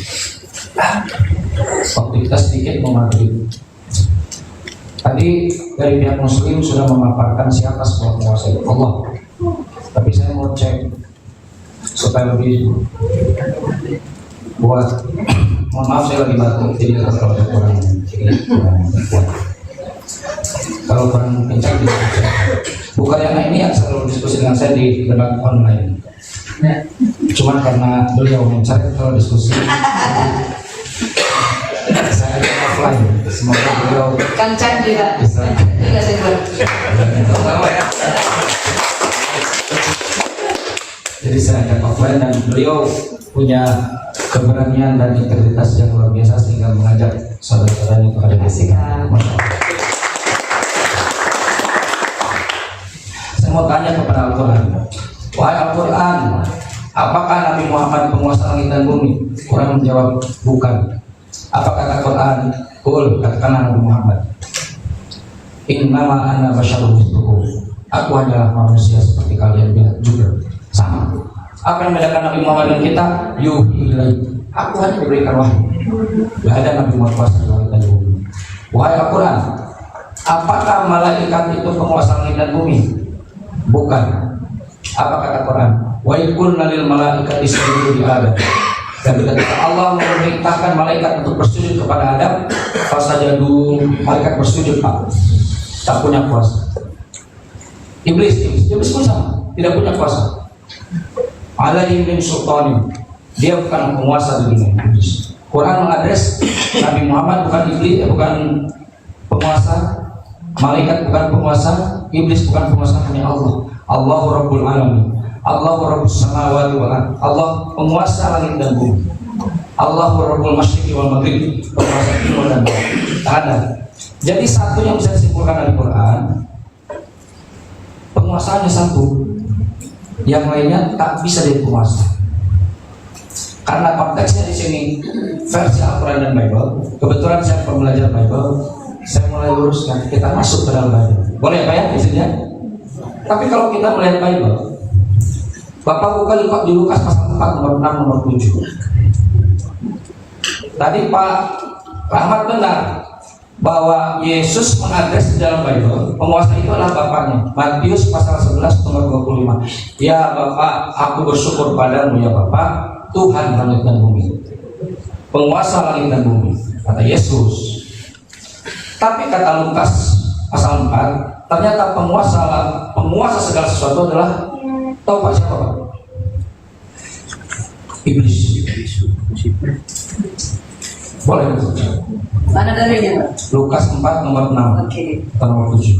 Waktu kita sedikit memaghrib. Tadi dari pihak muslim sudah memaparkan siapa sebuah penguasa itu Allah. Tapi saya mau cek supaya lebih buat, mohon maaf saya lagi batuk jadi kalau ada kurang kuat. Kalau kurang kencang bukan yang ini yang selalu diskusi dengan saya di debat online. Cuman karena beliau mencari kalau diskusi saya ada offline. Semoga beliau Kancan juga. bisa. Juga saya buat. Sama ya. Jadi saya ajak offline dan beliau punya keberanian dan integritas yang luar biasa sehingga mengajak saudara-saudaranya kepada Jessica. Saya mau tanya kepada Al-Quran. Wahai Al-Quran, apakah Nabi Muhammad penguasa langit dan bumi? Quran menjawab, bukan. Apa kata Quran? Qul, katakanlah Nabi Muhammad, innama ana basyarun mithlukum. Aku hanyalah manusia seperti kalian juga. Sama. Apa yang membedakan Nabi Muhammad dan kita? Yuhi ilai. Aku hanya diberikan wahyu. Tidak ada Nabi Muhammad kuasa di langit dan bumi. Wahai Al-Quran, apakah malaikat itu penguasa langit dan bumi? Bukan. Apa kata Quran? Wa qulna lil malaikati isjudu li Adam. Dan ketika Allah memerintahkan malaikat untuk bersujud kepada Adam, fasajadu, malaikat bersujud Pak. Tak punya kuasa. Iblis pun sama, tidak punya kuasa. Alaihim min sultanin. Dia bukan penguasa di dunia. Quran mengadres Nabi Muhammad bukan iblis, bukan penguasa, malaikat bukan penguasa, iblis bukan penguasa, hanya Allah. Allahu Rabbul Alamin. Allahu Rabbus Samawati wal Ardh. Allah penguasa langit dan bumi. Allahu Rabbul Masyriqi wal Maghrib. Penguasa timur dan barat. Ada. Jadi satu yang bisa disimpulkan dari Quran, penguasaannya satu, yang lainnya tak bisa jadi penguasa. Karena konteksnya di sini versi Al-Quran dan Bible. Kebetulan saya pembelajar Bible, saya mulai luruskan. Kita masuk ke dalam Bible. Boleh Pak ya di sini ya? Tapi kalau kita melihat Bible, Bapak buka di Lukas pasal 4 nomor 6 nomor 7. Tadi Pak Rahmat benar bahwa Yesus mengadres di dalam Bible penguasa itu adalah Bapaknya. Matius pasal 11 nomor 25. Ya Bapak, aku bersyukur padamu ya Bapak, Tuhan langit dan bumi, penguasa langit dan bumi, kata Yesus. Tapi kata Lukas pasal 4, ternyata penguasa segala sesuatu adalah, tahu Pak siapa Pak? Iblis. Boleh. Mana darinya Pak? Lukas 4 nomor 6. Oke. Nomor 7.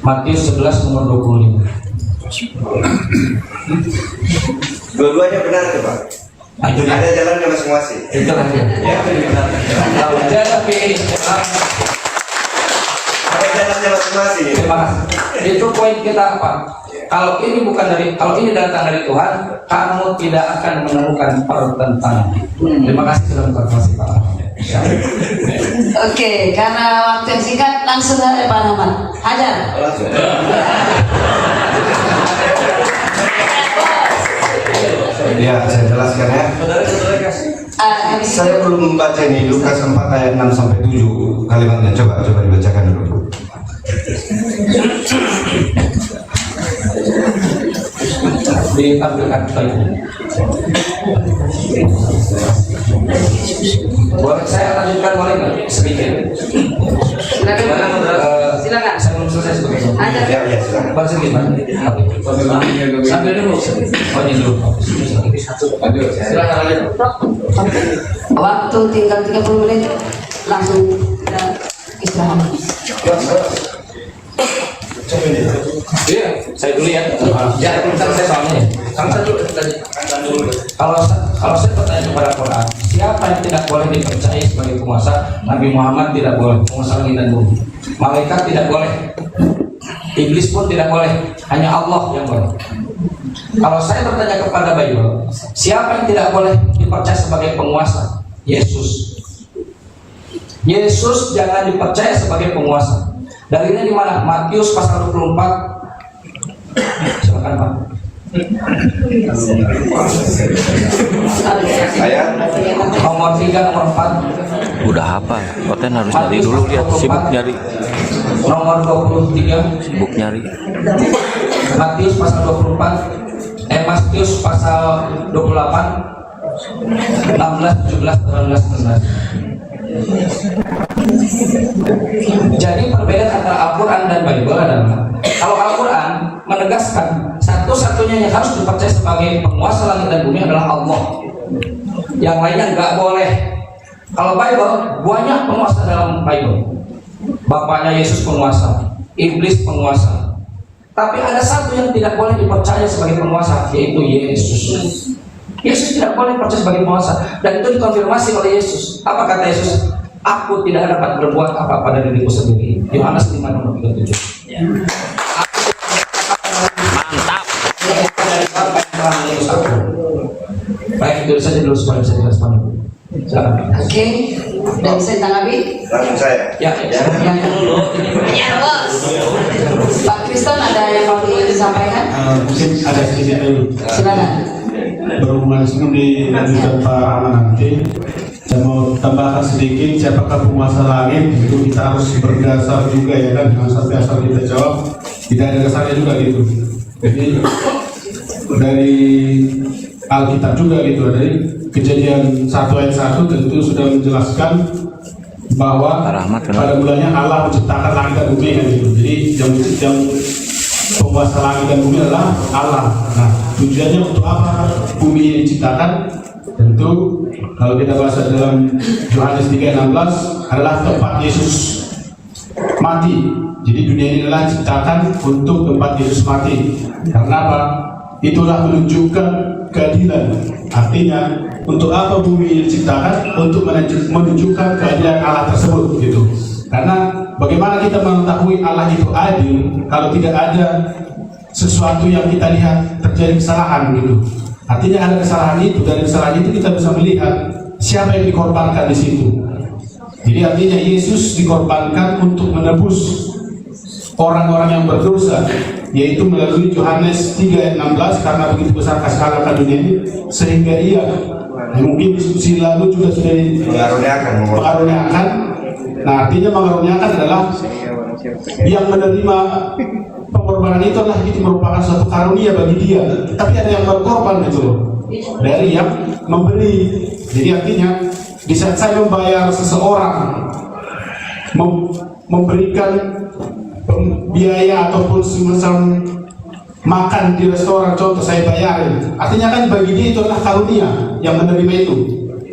Matius 11 nomor 25. Dua-duanya benar tuh Pak. Ada jalannya masing-masing. Itulah dia. Ya, benar. Kalau tapi Ada jalannya masing-masing. terima kasih. Itu poin kita apa? Kalau ini datang dari Tuhan, kamu tidak akan menemukan pertentangan. Terima kasih sudah mengkonfirmasi Pak. Oke, karena waktu yang singkat langsung saja Pak Rahmat. Hajar. Ya, saya jelaskan ya. Saya belum membaca ini Lukas 4 ayat 6 sampai 7 kalimatnya. Coba dibacakan dulu. Ditampilkan tadi. Boleh saya lanjutkan, boleh nggak sedikit? Silakan. Saya belum selesai sebetulnya. Ya, silakan. Boleh sedikit Pak? Sambil dulu. Oh ini dulu. Silakan lanjut. Waktu tinggal 30 menit, langsung kita istirahat. Iya, saya dulu ya. Ya, belum selesai soalnya. Saya dulu tadi. Kalau saya bertanya kepada Quran, siapa yang tidak boleh dipercaya sebagai penguasa? Nabi Muhammad tidak boleh, penguasa langit dan bumi. Malaikat tidak boleh. Iblis pun tidak boleh, hanya Allah yang boleh. Kalau saya bertanya kepada Bible, siapa yang tidak boleh dipercaya sebagai penguasa? Yesus. Yesus jangan dipercaya sebagai penguasa. Dalilnya di mana? Matius pasal 24. Silakan Pak. Nomor 3, nomor 4. Udah hafal. Koten harus nyari dulu, lihat sibuk nyari. Nomor 23. Sibuk nyari. Matius pasal 24. Matius pasal 28. 16, 17, 18, 19. Jadi perbedaan antara Al-Quran dan Bible adalah, kalau Al-Quran menegaskan satu-satunya yang harus dipercaya sebagai penguasa langit dan bumi adalah Allah, yang lainnya nggak boleh. Kalau Bible banyak penguasa dalam Bible. Bapaknya Yesus penguasa, iblis penguasa, tapi ada satu yang tidak boleh dipercaya sebagai penguasa, yaitu Yesus. Yesus tidak boleh dipercaya sebagai penguasa, dan itu dikonfirmasi oleh Yesus. Apa kata Yesus? Aku tidak dapat berbuat apa-apa dari diriku sendiri. Yohanes 5:37. Mantap. Baik, itu saja dulu supaya bisa dijelaskan. Oke, udah bisa ditanggapi? Langsung saya. Ya. Ya, Bos. Pak Kriston ada yang mau disampaikan? Mungkin ada sedikit dulu. Silakan. Berhubungan sebelum dilanjutkan Pak Rahman nanti, saya mau tambahkan sedikit. Siapakah penguasa langit? Itu kita harus berdasar juga ya kan, jangan sampai asal kita jawab tidak ada dasarnya juga gitu. Jadi dari Alkitab juga gitu, dari Kejadian 1 ayat 1 tentu sudah menjelaskan bahwa pada mulanya Allah menciptakan langit dan bumi kan gitu. Jadi yang penguasa langit dan bumi adalah Allah. Nah, tujuannya untuk apa bumi ini diciptakan? Tentu kalau kita baca dalam Yohanes 3:16 adalah tempat Yesus mati. Jadi dunia ini adalah diciptakan untuk tempat Yesus mati. Karena apa? Itulah menunjukkan keadilan. Artinya untuk apa bumi ini diciptakan? Untuk menunjukkan keadilan Allah tersebut gitu. Karena bagaimana kita mengetahui Allah itu adil kalau tidak ada sesuatu yang kita lihat terjadi kesalahan gitu. Artinya ada kesalahan itu, dari kesalahan itu kita bisa melihat siapa yang dikorbankan di situ. Jadi artinya Yesus dikorbankan untuk menebus orang-orang yang berdosa, yaitu melalui Yohanes 3:16, karena begitu besar kasih Allah akan dunia ini sehingga ia, mungkin diskusi lalu juga sudah mengaruniakan. Nah, artinya mengaruniakan adalah yang menerima pengorbanan itu adalah itu merupakan suatu karunia bagi dia, tapi ada yang berkorban gitu loh, dari yang memberi. Jadi artinya di saat saya membayar seseorang memberikan biaya ataupun semacam makan di restoran, contoh saya bayarin, artinya kan bagi dia itu adalah karunia yang menerima itu.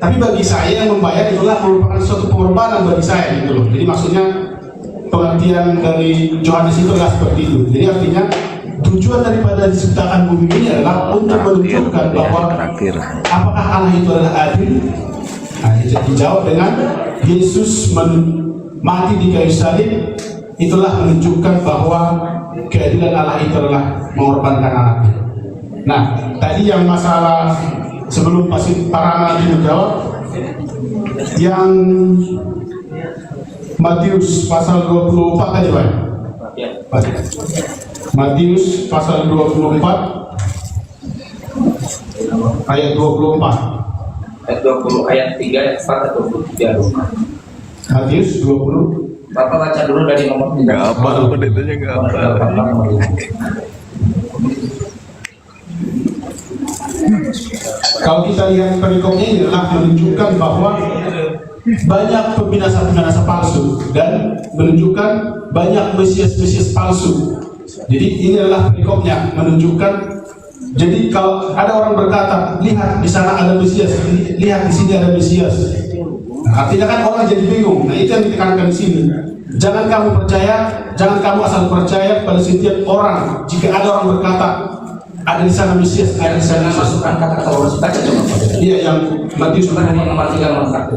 Tapi bagi saya yang membayar itulah merupakan suatu pengorbanan bagi saya gitu loh. Jadi maksudnya pengertian dari Yohanes itu adalah seperti itu. Jadi artinya tujuan daripada diciptakan bumi ini adalah untuk menunjukkan bahwa apakah Allah itu adalah adil. Nah, dijawab dengan Yesus mati di kayu salib. Itulah menunjukkan bahwa keadilan Allah itu adalah mengorbankan anaknya. Nah, tadi yang masalah sebelum para nabi menjawab, yang Matius pasal 24 tadi Pak? Matius pasal 24 ayat 24. Ayat 20, ayat 3, ayat 4, ayat 23. Matius 20. Bapak baca dulu dari nomor 3. Nggak apa, pendetanya nggak apa. Kalau kita lihat perikopnya ini adalah menunjukkan bahwa banyak pembinasa-pembinasa palsu dan menunjukkan banyak mesias-mesias palsu. Jadi ini adalah perikopnya menunjukkan. Jadi kalau ada orang berkata, lihat di sana ada mesias, lihat di sini ada mesias. Nah, artinya kan orang jadi bingung. Nah, itu yang ditekankan di sini. Jangan kamu percaya, jangan kamu asal percaya pada setiap orang. Jika ada orang berkata, ada di sana Mesias, ada di sana Mesias. Masukkan kata-kata orang baca coba. Iya, yang Matius nomor 3 nomor 1.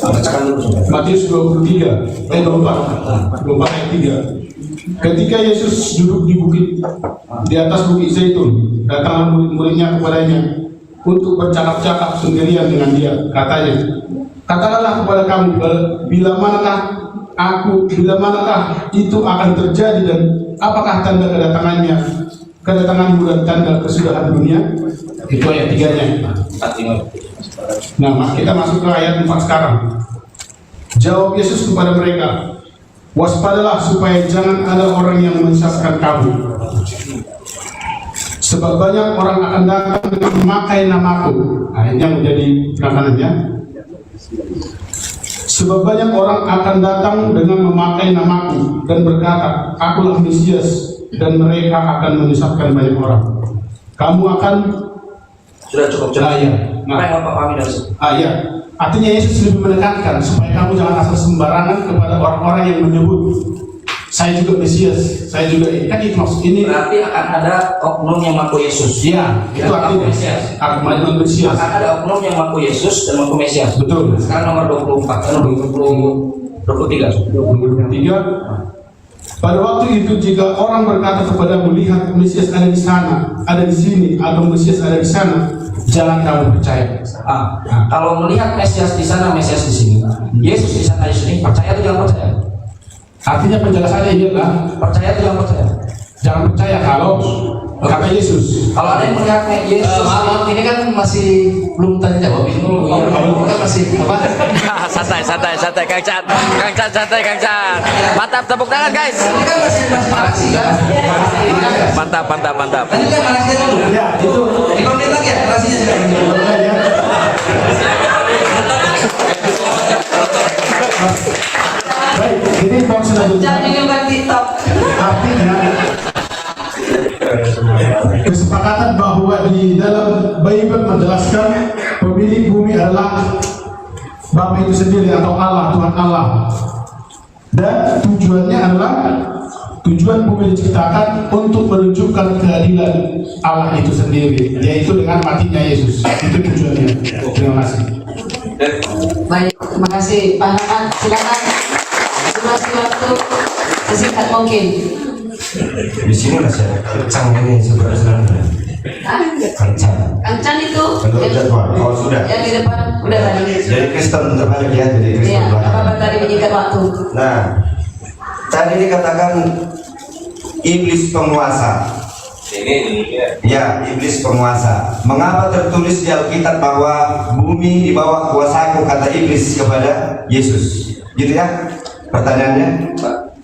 Bacakan dulu coba. Matius 23 ayat 24 ayat 3. Ketika Yesus duduk di bukit, di atas bukit Zaitun, datanglah murid-muridnya kepadanya untuk bercakap-cakap sendirian dengan dia. Katanya, katakanlah kepada kami, bila manakah itu akan terjadi dan apakah tanda kedatanganmu dan tanda kesudahan dunia? Itu ayat 3-nya. Nah, kita masuk ke ayat 4 sekarang. Jawab Yesus kepada mereka, waspadalah supaya jangan ada orang yang menyesatkan kamu. Sebab banyak orang akan datang dengan memakai namaku. Nah, ini yang menjadi penekanannya. Sebab banyak orang akan datang dengan memakai namaku dan berkata, akulah Mesias, dan mereka akan menyesatkan banyak orang. Kamu akan Sudah cukup jelas. ya. Nah, Apa yang Bapak pahami dari situ? ya. Artinya Yesus lebih menekankan supaya kamu jangan asal sembarangan kepada orang-orang yang menyebut saya juga Mesias, saya juga ini. Kan itu maksud ini. Berarti akan ada oknum yang mengaku Yesus. Iya, itu artinya akan Mesias. Akan ada oknum yang mengaku Yesus dan mengaku Mesias. Betul. Sekarang nomor 24, nomor 23. Pada waktu itu jika orang berkata kepadamu, lihat Mesias ada di sana, ada di sini, atau Mesias ada di sana, jangan kamu percaya. Kalau melihat Mesias di sana, Mesias di sini, Yesus di sana di sini, percaya atau jangan percaya? Artinya penjelasannya ialah Percaya atau jangan percaya? jangan percaya kalau kata Yesus. Kalau ada yang melihat Yesus, Maaf, ini kan masih belum tanya jawab ini. Kan masih apa? Santai Kang Chan santai Kang Chan. Mata Mantap, tepuk tangan guys. Ini kan masih narasi kan? Mantap, mantap, mantap. Tadi kan narasinya dulu. Ya, itu 5 menit lagi ya narasinya sekarang. baik. Ini poin selanjutnya. Jangan juga TikTok. Artinya kesepakatan bahwa di dalam Bible menjelaskan pemilik bumi adalah Bapa itu sendiri atau Allah, Tuhan Allah, dan tujuannya adalah tujuan bumi diciptakan untuk menunjukkan keadilan Allah itu sendiri, yaitu dengan matinya Yesus. Itu tujuannya. Terima kasih. Baik, terima kasih Pak Rahman. Silakan. Durasi waktu sesingkat mungkin. Di sini masih ada kencang ini saudara-saudara. Kencang. Kancan itu Menurut jadwal. Oh sudah. yang di depan udah tadi. Jadi Kristen terbalik ya, jadi Iya, Kristen belakang. apa tadi menyingkat waktu? Nah, tadi dikatakan iblis penguasa. Ya, iblis penguasa. Mengapa tertulis di Alkitab bahwa bumi di bawah kuasaku, kata iblis kepada Yesus? Gitu ya? Pertanyaannya?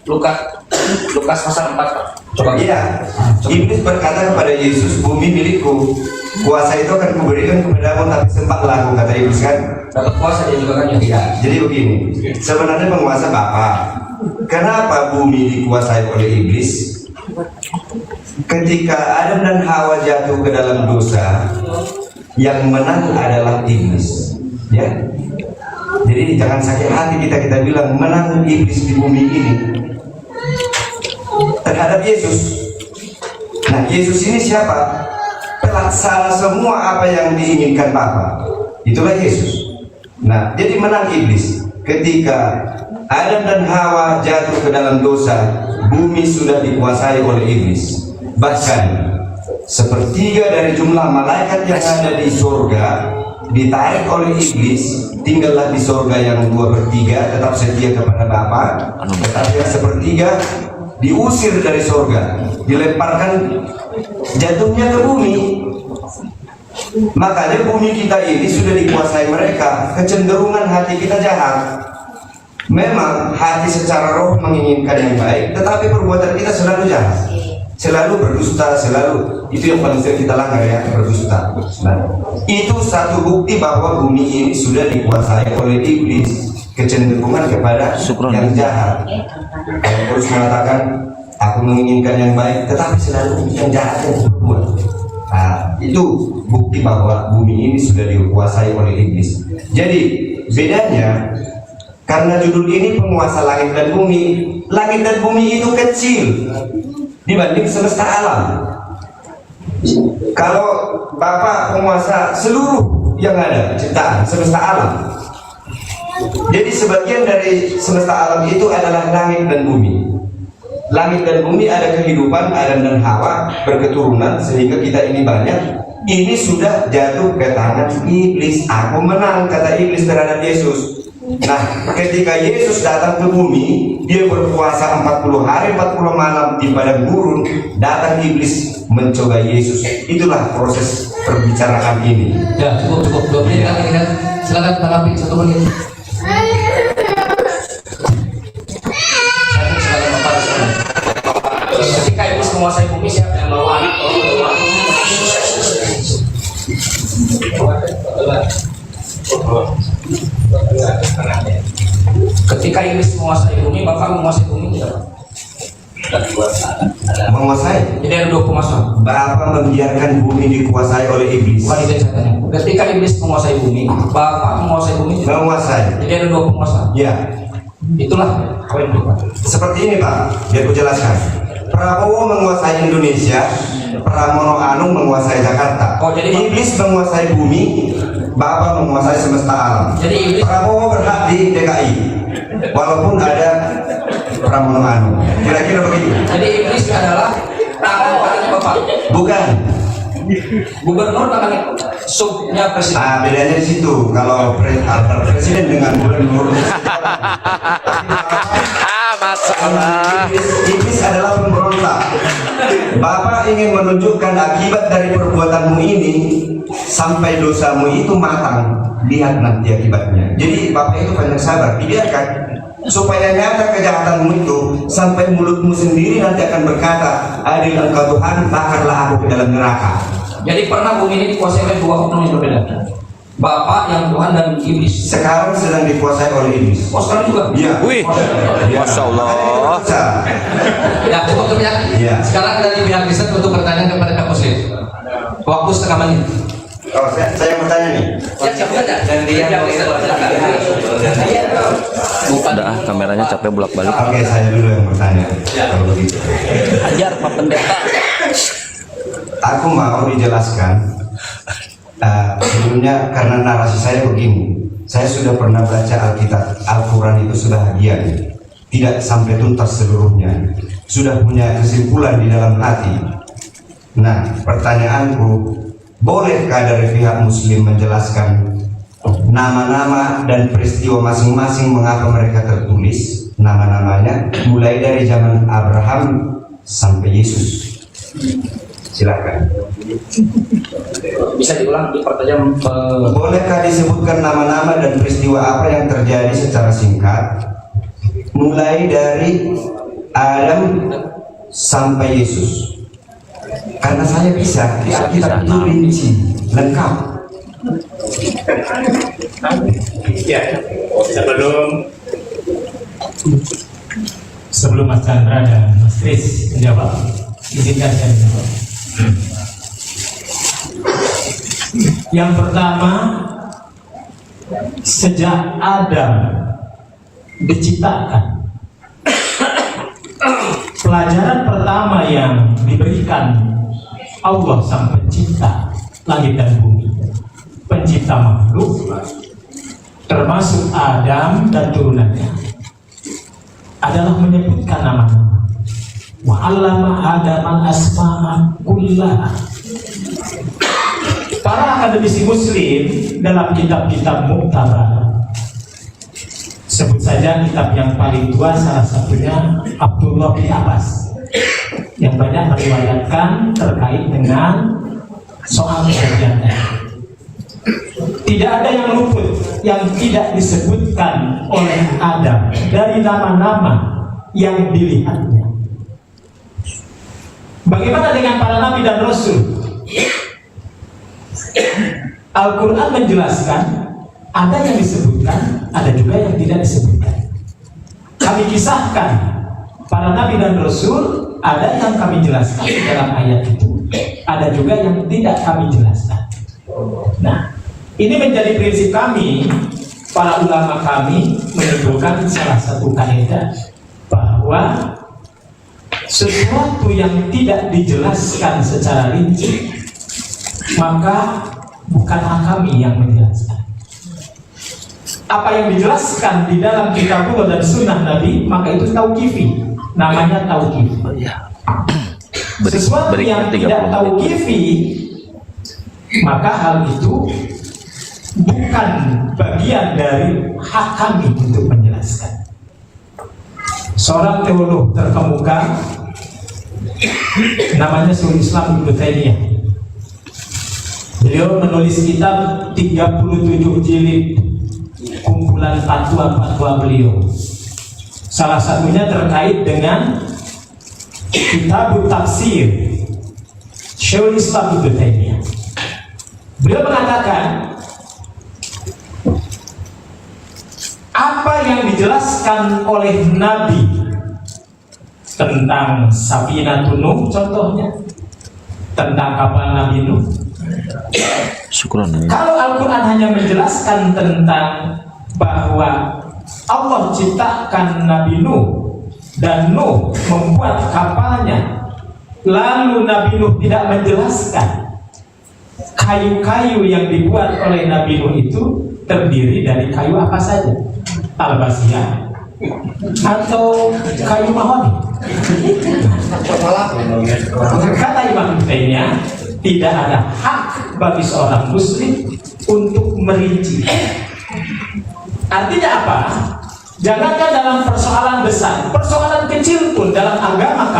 Lukas pasal 4 Pak. Coba. Iya. Iblis berkata kepada Yesus, bumi milikku. Kuasa itu akan kuberikan kepadamu, tapi sempatlah aku, kata iblis kan? Dapat kuasa dia juga kan ya. Iya. Jadi begini, sebenarnya penguasa Bapa. Kenapa bumi dikuasai oleh iblis? Ketika Adam dan Hawa jatuh ke dalam dosa, yang menang adalah iblis. Ya. Jadi jangan sakit hati kita bilang menang iblis di bumi ini terhadap Yesus. Nah, Yesus ini siapa? Pelaksana semua apa yang diinginkan Bapa. Itulah Yesus. Nah, jadi menang iblis. Ketika Adam dan Hawa jatuh ke dalam dosa, bumi sudah dikuasai oleh iblis. Bahkan sepertiga dari jumlah malaikat yang ada di surga ditarik oleh iblis, tinggallah di surga yang 2/3 tetap setia kepada Bapa, tetapi yang sepertiga diusir dari surga, dilemparkan, jatuhnya ke bumi. Makanya bumi kita ini sudah dikuasai mereka. Kecenderungan hati kita jahat. Memang hati secara roh menginginkan yang baik, tetapi perbuatan kita selalu jahat, selalu berdusta, selalu itu yang paling sering kita langgar ya, berdusta. Nah, itu satu bukti bahwa bumi ini sudah dikuasai oleh iblis, kecenderungan kepada yang jahat. Yang terus mengatakan aku menginginkan yang baik, tetapi selalu yang jahat yang berbuat. Nah, itu bukti bahwa bumi ini sudah dikuasai oleh iblis. Jadi bedanya, karena judul ini penguasa langit dan bumi itu kecil dibanding semesta alam. Kalau Bapa penguasa seluruh yang ada ciptaan semesta alam, jadi sebagian dari semesta alam itu adalah langit dan bumi. Langit dan bumi ada kehidupan Adam dan Hawa berketurunan sehingga kita ini banyak. Ini sudah jatuh ke tangan iblis. Aku menang, kata iblis terhadap Yesus. Nah, ketika Yesus datang ke bumi, dia berpuasa 40 hari 40 malam di padang gurun. Datang iblis mencoba Yesus. Itulah proses perbicaraan ini. Ya, cukup 2 menit lagi kan. Silakan tanggapi 1 menit. Ketika iblis menguasai bumi, siapa yang bawa anak? Ketika iblis menguasai bumi, Bapak menguasai bumi tidak? Menguasai. Jadi ada 2 pemasangan. Bapak membiarkan bumi dikuasai oleh iblis. Bukan itu yang saya tanya. Ketika iblis menguasai bumi, Bapak menguasai bumi tidak? Menguasai. Jadi ada 2 pemasangan. Ya. Itulah poin berikut. Seperti ini Pak, biar ku jelaskan. Prabowo menguasai Indonesia, Pramono Anung menguasai Jakarta. Oh, jadi iblis menguasai bumi, Bapak menguasai semesta alam. Jadi iblis Prabowo berhak di DKI, walaupun ada Pramono Anung. Kira-kira begitu. Jadi iblis adalah tangan kanan Bapak. Bukan. Gubernur tangan subnya presiden. Ah, bedanya di situ. Kalau antar presiden dengan gubernur. Masalah. Iblis adalah pemberontak. Bapak ingin menunjukkan akibat dari perbuatanmu ini sampai dosamu itu matang. Lihat nanti akibatnya. Jadi Bapak itu banyak sabar. Dibiarkan supaya nyata kejahatanmu itu, sampai mulutmu sendiri nanti akan berkata, adil engkau Tuhan, bakarlah aku ke dalam neraka. Jadi pernah bumi ini dikuasai oleh dua oknum yang berbeda. Bapak yang Tuhan dan iblis. Sekarang sedang dikuasai oleh iblis. Oh sekarang juga? Iya. Wih, Masya Allah. Ya cukup ya. Iya. Sekarang dari pihak riset untuk pertanyaan kepada Kak Muslim. Waktu setengah menit. Oh, saya mau tanya nih. Ya siapa saja. Dan dia yang riset Udah, kameranya capek bolak-balik. Oke, saya dulu yang bertanya. Kalau begitu. Ajar Pak Pendeta. Aku mau dijelaskan. Sebelumnya karena narasi saya begini, saya sudah pernah baca Alkitab, Al-Quran itu sudah bagian, tidak sampai tuntas seluruhnya, sudah punya kesimpulan di dalam hati. Nah, pertanyaanku, bolehkah dari pihak Muslim menjelaskan nama-nama dan peristiwa masing-masing mengapa mereka tertulis nama-namanya, mulai dari zaman Abraham sampai Yesus? Silakan. Bisa diulang di pertanyaan. Bolehkah disebutkan nama-nama dan peristiwa apa yang terjadi secara singkat, mulai dari Adam sampai Yesus? Karena saya bisa, di Alkitab itu rinci, lengkap. Ya, sebelum Mas Chandra dan Mas Kris menjawab, izinkan saya menjawab. Yang pertama, sejak Adam diciptakan, pelajaran pertama yang diberikan Allah sang pencipta langit dan bumi, pencipta makhluk termasuk Adam dan turunannya, adalah menyebutkan nama-nama. Wa 'allama Adam al-asma'a kullaha. Para akademisi Muslim dalam kitab-kitab muktabar, sebut saja kitab yang paling tua, salah satunya Abdullah bin Abbas, yang banyak meriwayatkan terkait dengan soal kejadian. Tidak ada yang luput yang tidak disebutkan oleh Adam dari nama-nama yang dilihatnya. Bagaimana dengan para nabi dan rasul? Al-Quran menjelaskan, ada yang disebutkan, ada juga yang tidak disebutkan. Kami kisahkan para nabi dan rasul, ada yang kami jelaskan dalam ayat itu, ada juga yang tidak kami jelaskan. Nah, ini menjadi prinsip kami. Para ulama kami menunjukkan salah satu kaidah bahwa sesuatu yang tidak dijelaskan secara rinci, maka bukanlah kami yang menjelaskan. Apa yang dijelaskan di dalam kitabullah dan sunnah Nabi, maka itu tauqifi, namanya tauqifi. Sesuatu yang tidak tauqifi, maka hal itu bukan bagian dari hak kami untuk menjelaskan. Seorang teolog terkemuka namanya Syaikhul Islam Ibnu Taimiyah. Beliau menulis kitab 37 jilid kumpulan fatwa-fatwa beliau. Salah satunya terkait dengan kitab tafsir Syaikhul Islam Ibnu Taimiyah. Beliau mengatakan, apa yang dijelaskan oleh Nabi tentang Safinatun Nuh, contohnya tentang kapal Nabi Nuh, kalau Al-Quran hanya menjelaskan tentang bahwa Allah ciptakan Nabi Nuh dan Nuh membuat kapalnya, lalu Nabi Nuh tidak menjelaskan kayu-kayu yang dibuat oleh Nabi Nuh itu terdiri dari kayu apa saja, albasiyah atau kayu mahoni. Kata Imam Taimiyah, tidak ada hak bagi seorang muslim untuk merinci. Artinya apa? Jangankan dalam persoalan besar, persoalan kecil pun dalam agama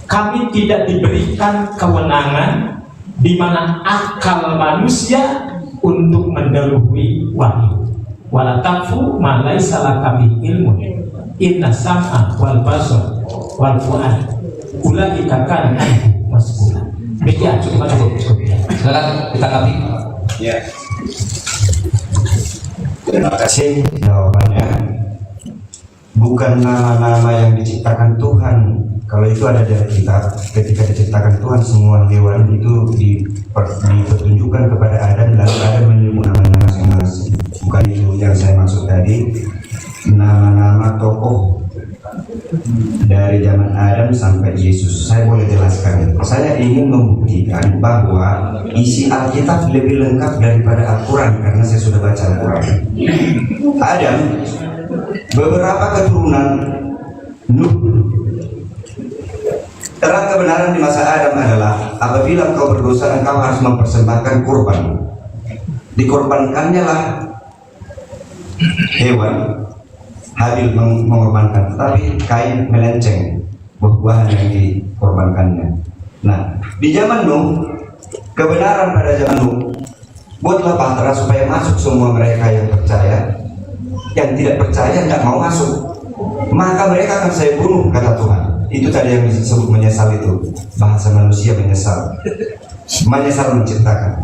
kami tidak diberikan kewenangan di mana akal manusia untuk mendahului wahyu. wala taqfu ma laisa laka bihi ilmun inna sam'a wal basar wal fu'ad ulaika kana anhu mas'ula. Begitu cukup. Silakan ditanggapi. Ya. Terima kasih jawabannya. Bukan nama-nama yang diciptakan Tuhan. Kalau itu ada dari kitab, ketika diciptakan Tuhan semua hewan itu dipertunjukkan kepada Adam, lalu Adam menyebut nama-nama masing-masing. Bukan itu yang saya maksud tadi. Nama-nama tokoh dari zaman Adam sampai Yesus. Saya boleh jelaskan. Saya ingin membuktikan bahwa isi Alkitab lebih lengkap daripada Al-Quran karena saya sudah baca Al-Quran. Adam, beberapa keturunan Nuh. Terang kebenaran di masa Adam adalah apabila engkau berdosa, engkau harus mempersembahkan kurban. Dikorbankannya lah hewan. Habil mengorbankan, tetapi Kain melenceng buah-buahan yang dikorbankannya. Nah, di zaman Nuh, kebenaran pada zaman Nuh, buatlah bahtera supaya masuk semua mereka yang percaya. Yang tidak percaya tidak mau masuk, maka mereka akan saya bunuh, kata Tuhan. Itu tadi yang disebut menyesal, itu bahasa manusia menyesal menciptakan.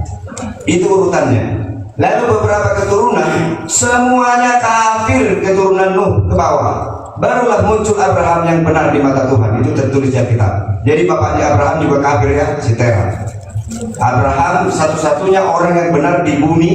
Itu urutannya. Lalu beberapa keturunan semuanya kafir, keturunan Nuh ke bawah. Barulah muncul Abraham yang benar di mata Tuhan. Itu tertulis di Alkitab. Jadi bapaknya Abraham juga kafir ya, si Terah. Abraham satu-satunya orang yang benar di bumi,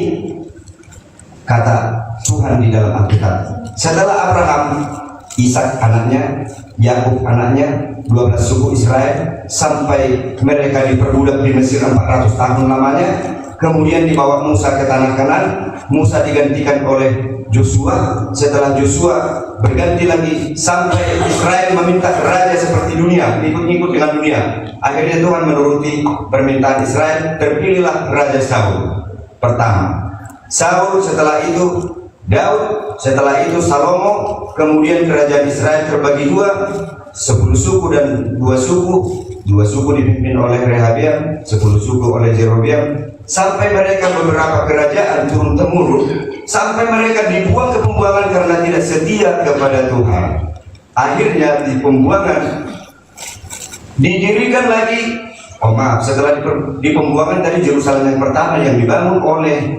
kata Tuhan di dalam Alkitab. Setelah Abraham, Ishak anaknya, Yakub anaknya, 12 suku Israel, sampai mereka diperbudak di Mesir 400 tahun lamanya. Kemudian dibawa Musa ke tanah Kanan. Musa digantikan oleh Joshua. Setelah Joshua berganti lagi sampai Israel meminta raja seperti dunia, ikut-ikut dengan dunia. Akhirnya Tuhan menuruti permintaan Israel. Terpilihlah Raja Saul pertama. Saul, setelah itu Daud, setelah itu Salomo. Kemudian kerajaan Israel terbagi dua, 10 suku dan 2 suku. 2 suku dipimpin oleh Rehabeam, 10 suku oleh Jerobeam. Sampai mereka beberapa kerajaan turun-temurun, sampai mereka dibuang ke pembuangan karena tidak setia kepada Tuhan. Akhirnya di pembuangan didirikan lagi. Setelah di pembuangan tadi, Yerusalem yang pertama yang dibangun oleh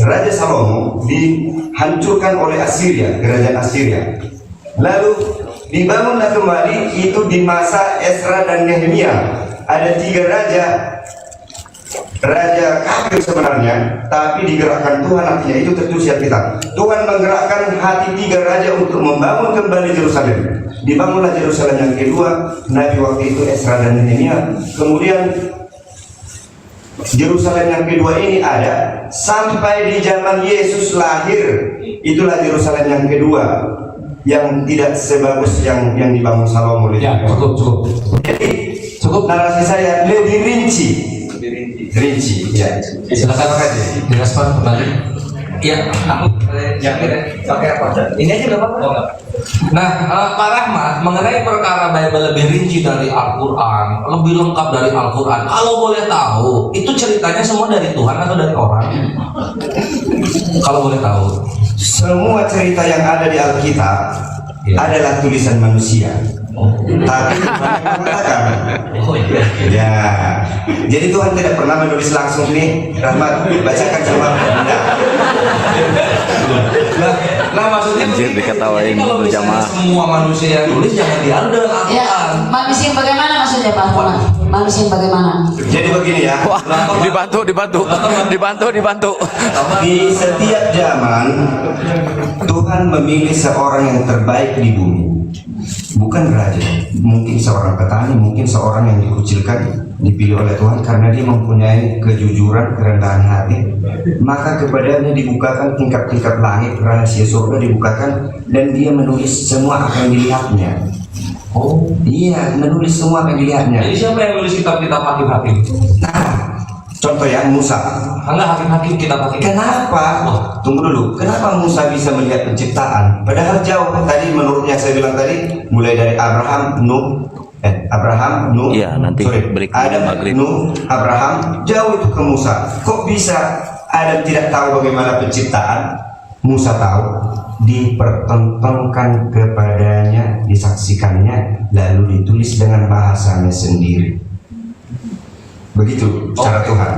Raja Salomo dihancurkan oleh Assyria, kerajaan Assyria. Lalu dibangunlah kembali itu di masa Esra dan Nehemia. Ada 3 raja kafir sebenarnya, tapi digerakkan Tuhan. Artinya itu tertulis di Alkitab. Tuhan menggerakkan hati 3 raja untuk membangun kembali Yerusalem. Dibangunlah Yerusalem yang kedua. Nabi waktu itu Esra dan Nehemia. Kemudian Yerusalem yang kedua ini ada sampai di zaman Yesus lahir. Itulah Yerusalem yang kedua, yang tidak sebagus yang dibangun Salomo. Ya, cukup. Jadi cukup narasi saya lebih rinci. Ya. Silakan direspon kembali. Iya, pakai apa? Ini aja nggak apa-apa. Nah, Pak Rahmat, mengenai perkara Bible lebih rinci dari Al-Quran, lebih lengkap dari Al-Quran, kalau boleh tahu, itu ceritanya semua dari Tuhan atau dari orang? Kalau boleh tahu. Semua cerita yang ada di Alkitab adalah tulisan manusia. Tapi Tuhan mengatakan, ya, jadi Tuhan tidak pernah menulis langsung nih, Rahmat bacakan sama Nah, maksudnya Anjir, diketawain kalau berjamaah. semua manusia yang nulis jangan diadu dengan Ya, Al-Quran. manusia yang bagaimana maksudnya Pak? Manusia yang bagaimana? Jadi begini ya, Wah, dibantu. di setiap zaman Tuhan memilih seorang yang terbaik di bumi. Bukan raja, mungkin seorang petani, mungkin seorang yang dikucilkan, dipilih oleh Tuhan karena dia mempunyai kejujuran, kerendahan hati. Maka kepadanya dibukakan tingkap-tingkap langit, rahasia surga dibukakan, dan dia menulis semua apa yang dilihatnya. Oh iya, menulis semua apa yang dilihatnya. Jadi siapa yang nulis kitab-kitab hakim-hakim? Nah, contoh ya, Musa. Enggak, hakim-hakim kitab hakim. Kenapa? Tunggu dulu. Kenapa Musa bisa melihat penciptaan? Padahal jauh. Tadi menurutnya saya bilang tadi, mulai dari Abraham, Nuh, Iya, nanti berikutnya Adam, maghrib. Nuh, Abraham, jauh itu ke Musa. Kok bisa Adam tidak tahu bagaimana penciptaan? Musa tahu, dipertontonkan kepadanya, disaksikannya, lalu ditulis dengan bahasanya sendiri. Begitu cara Tuhan.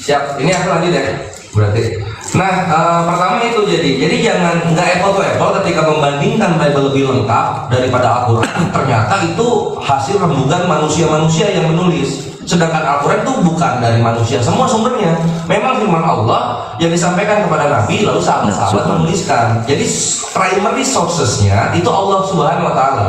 Siap, ini aku lanjut ya berarti. Nah, pertama itu jadi jangan nggak apple to apple ketika membandingkan Bible lebih lengkap daripada Al-Quran. Ternyata itu hasil rembugan manusia-manusia yang menulis. Sedangkan Al-Quran itu bukan dari manusia semua sumbernya. Memang firman Allah yang disampaikan kepada Nabi, lalu sahabat-sahabat menuliskan. Jadi primary sourcesnya itu Allah Subhanahu Wa Taala.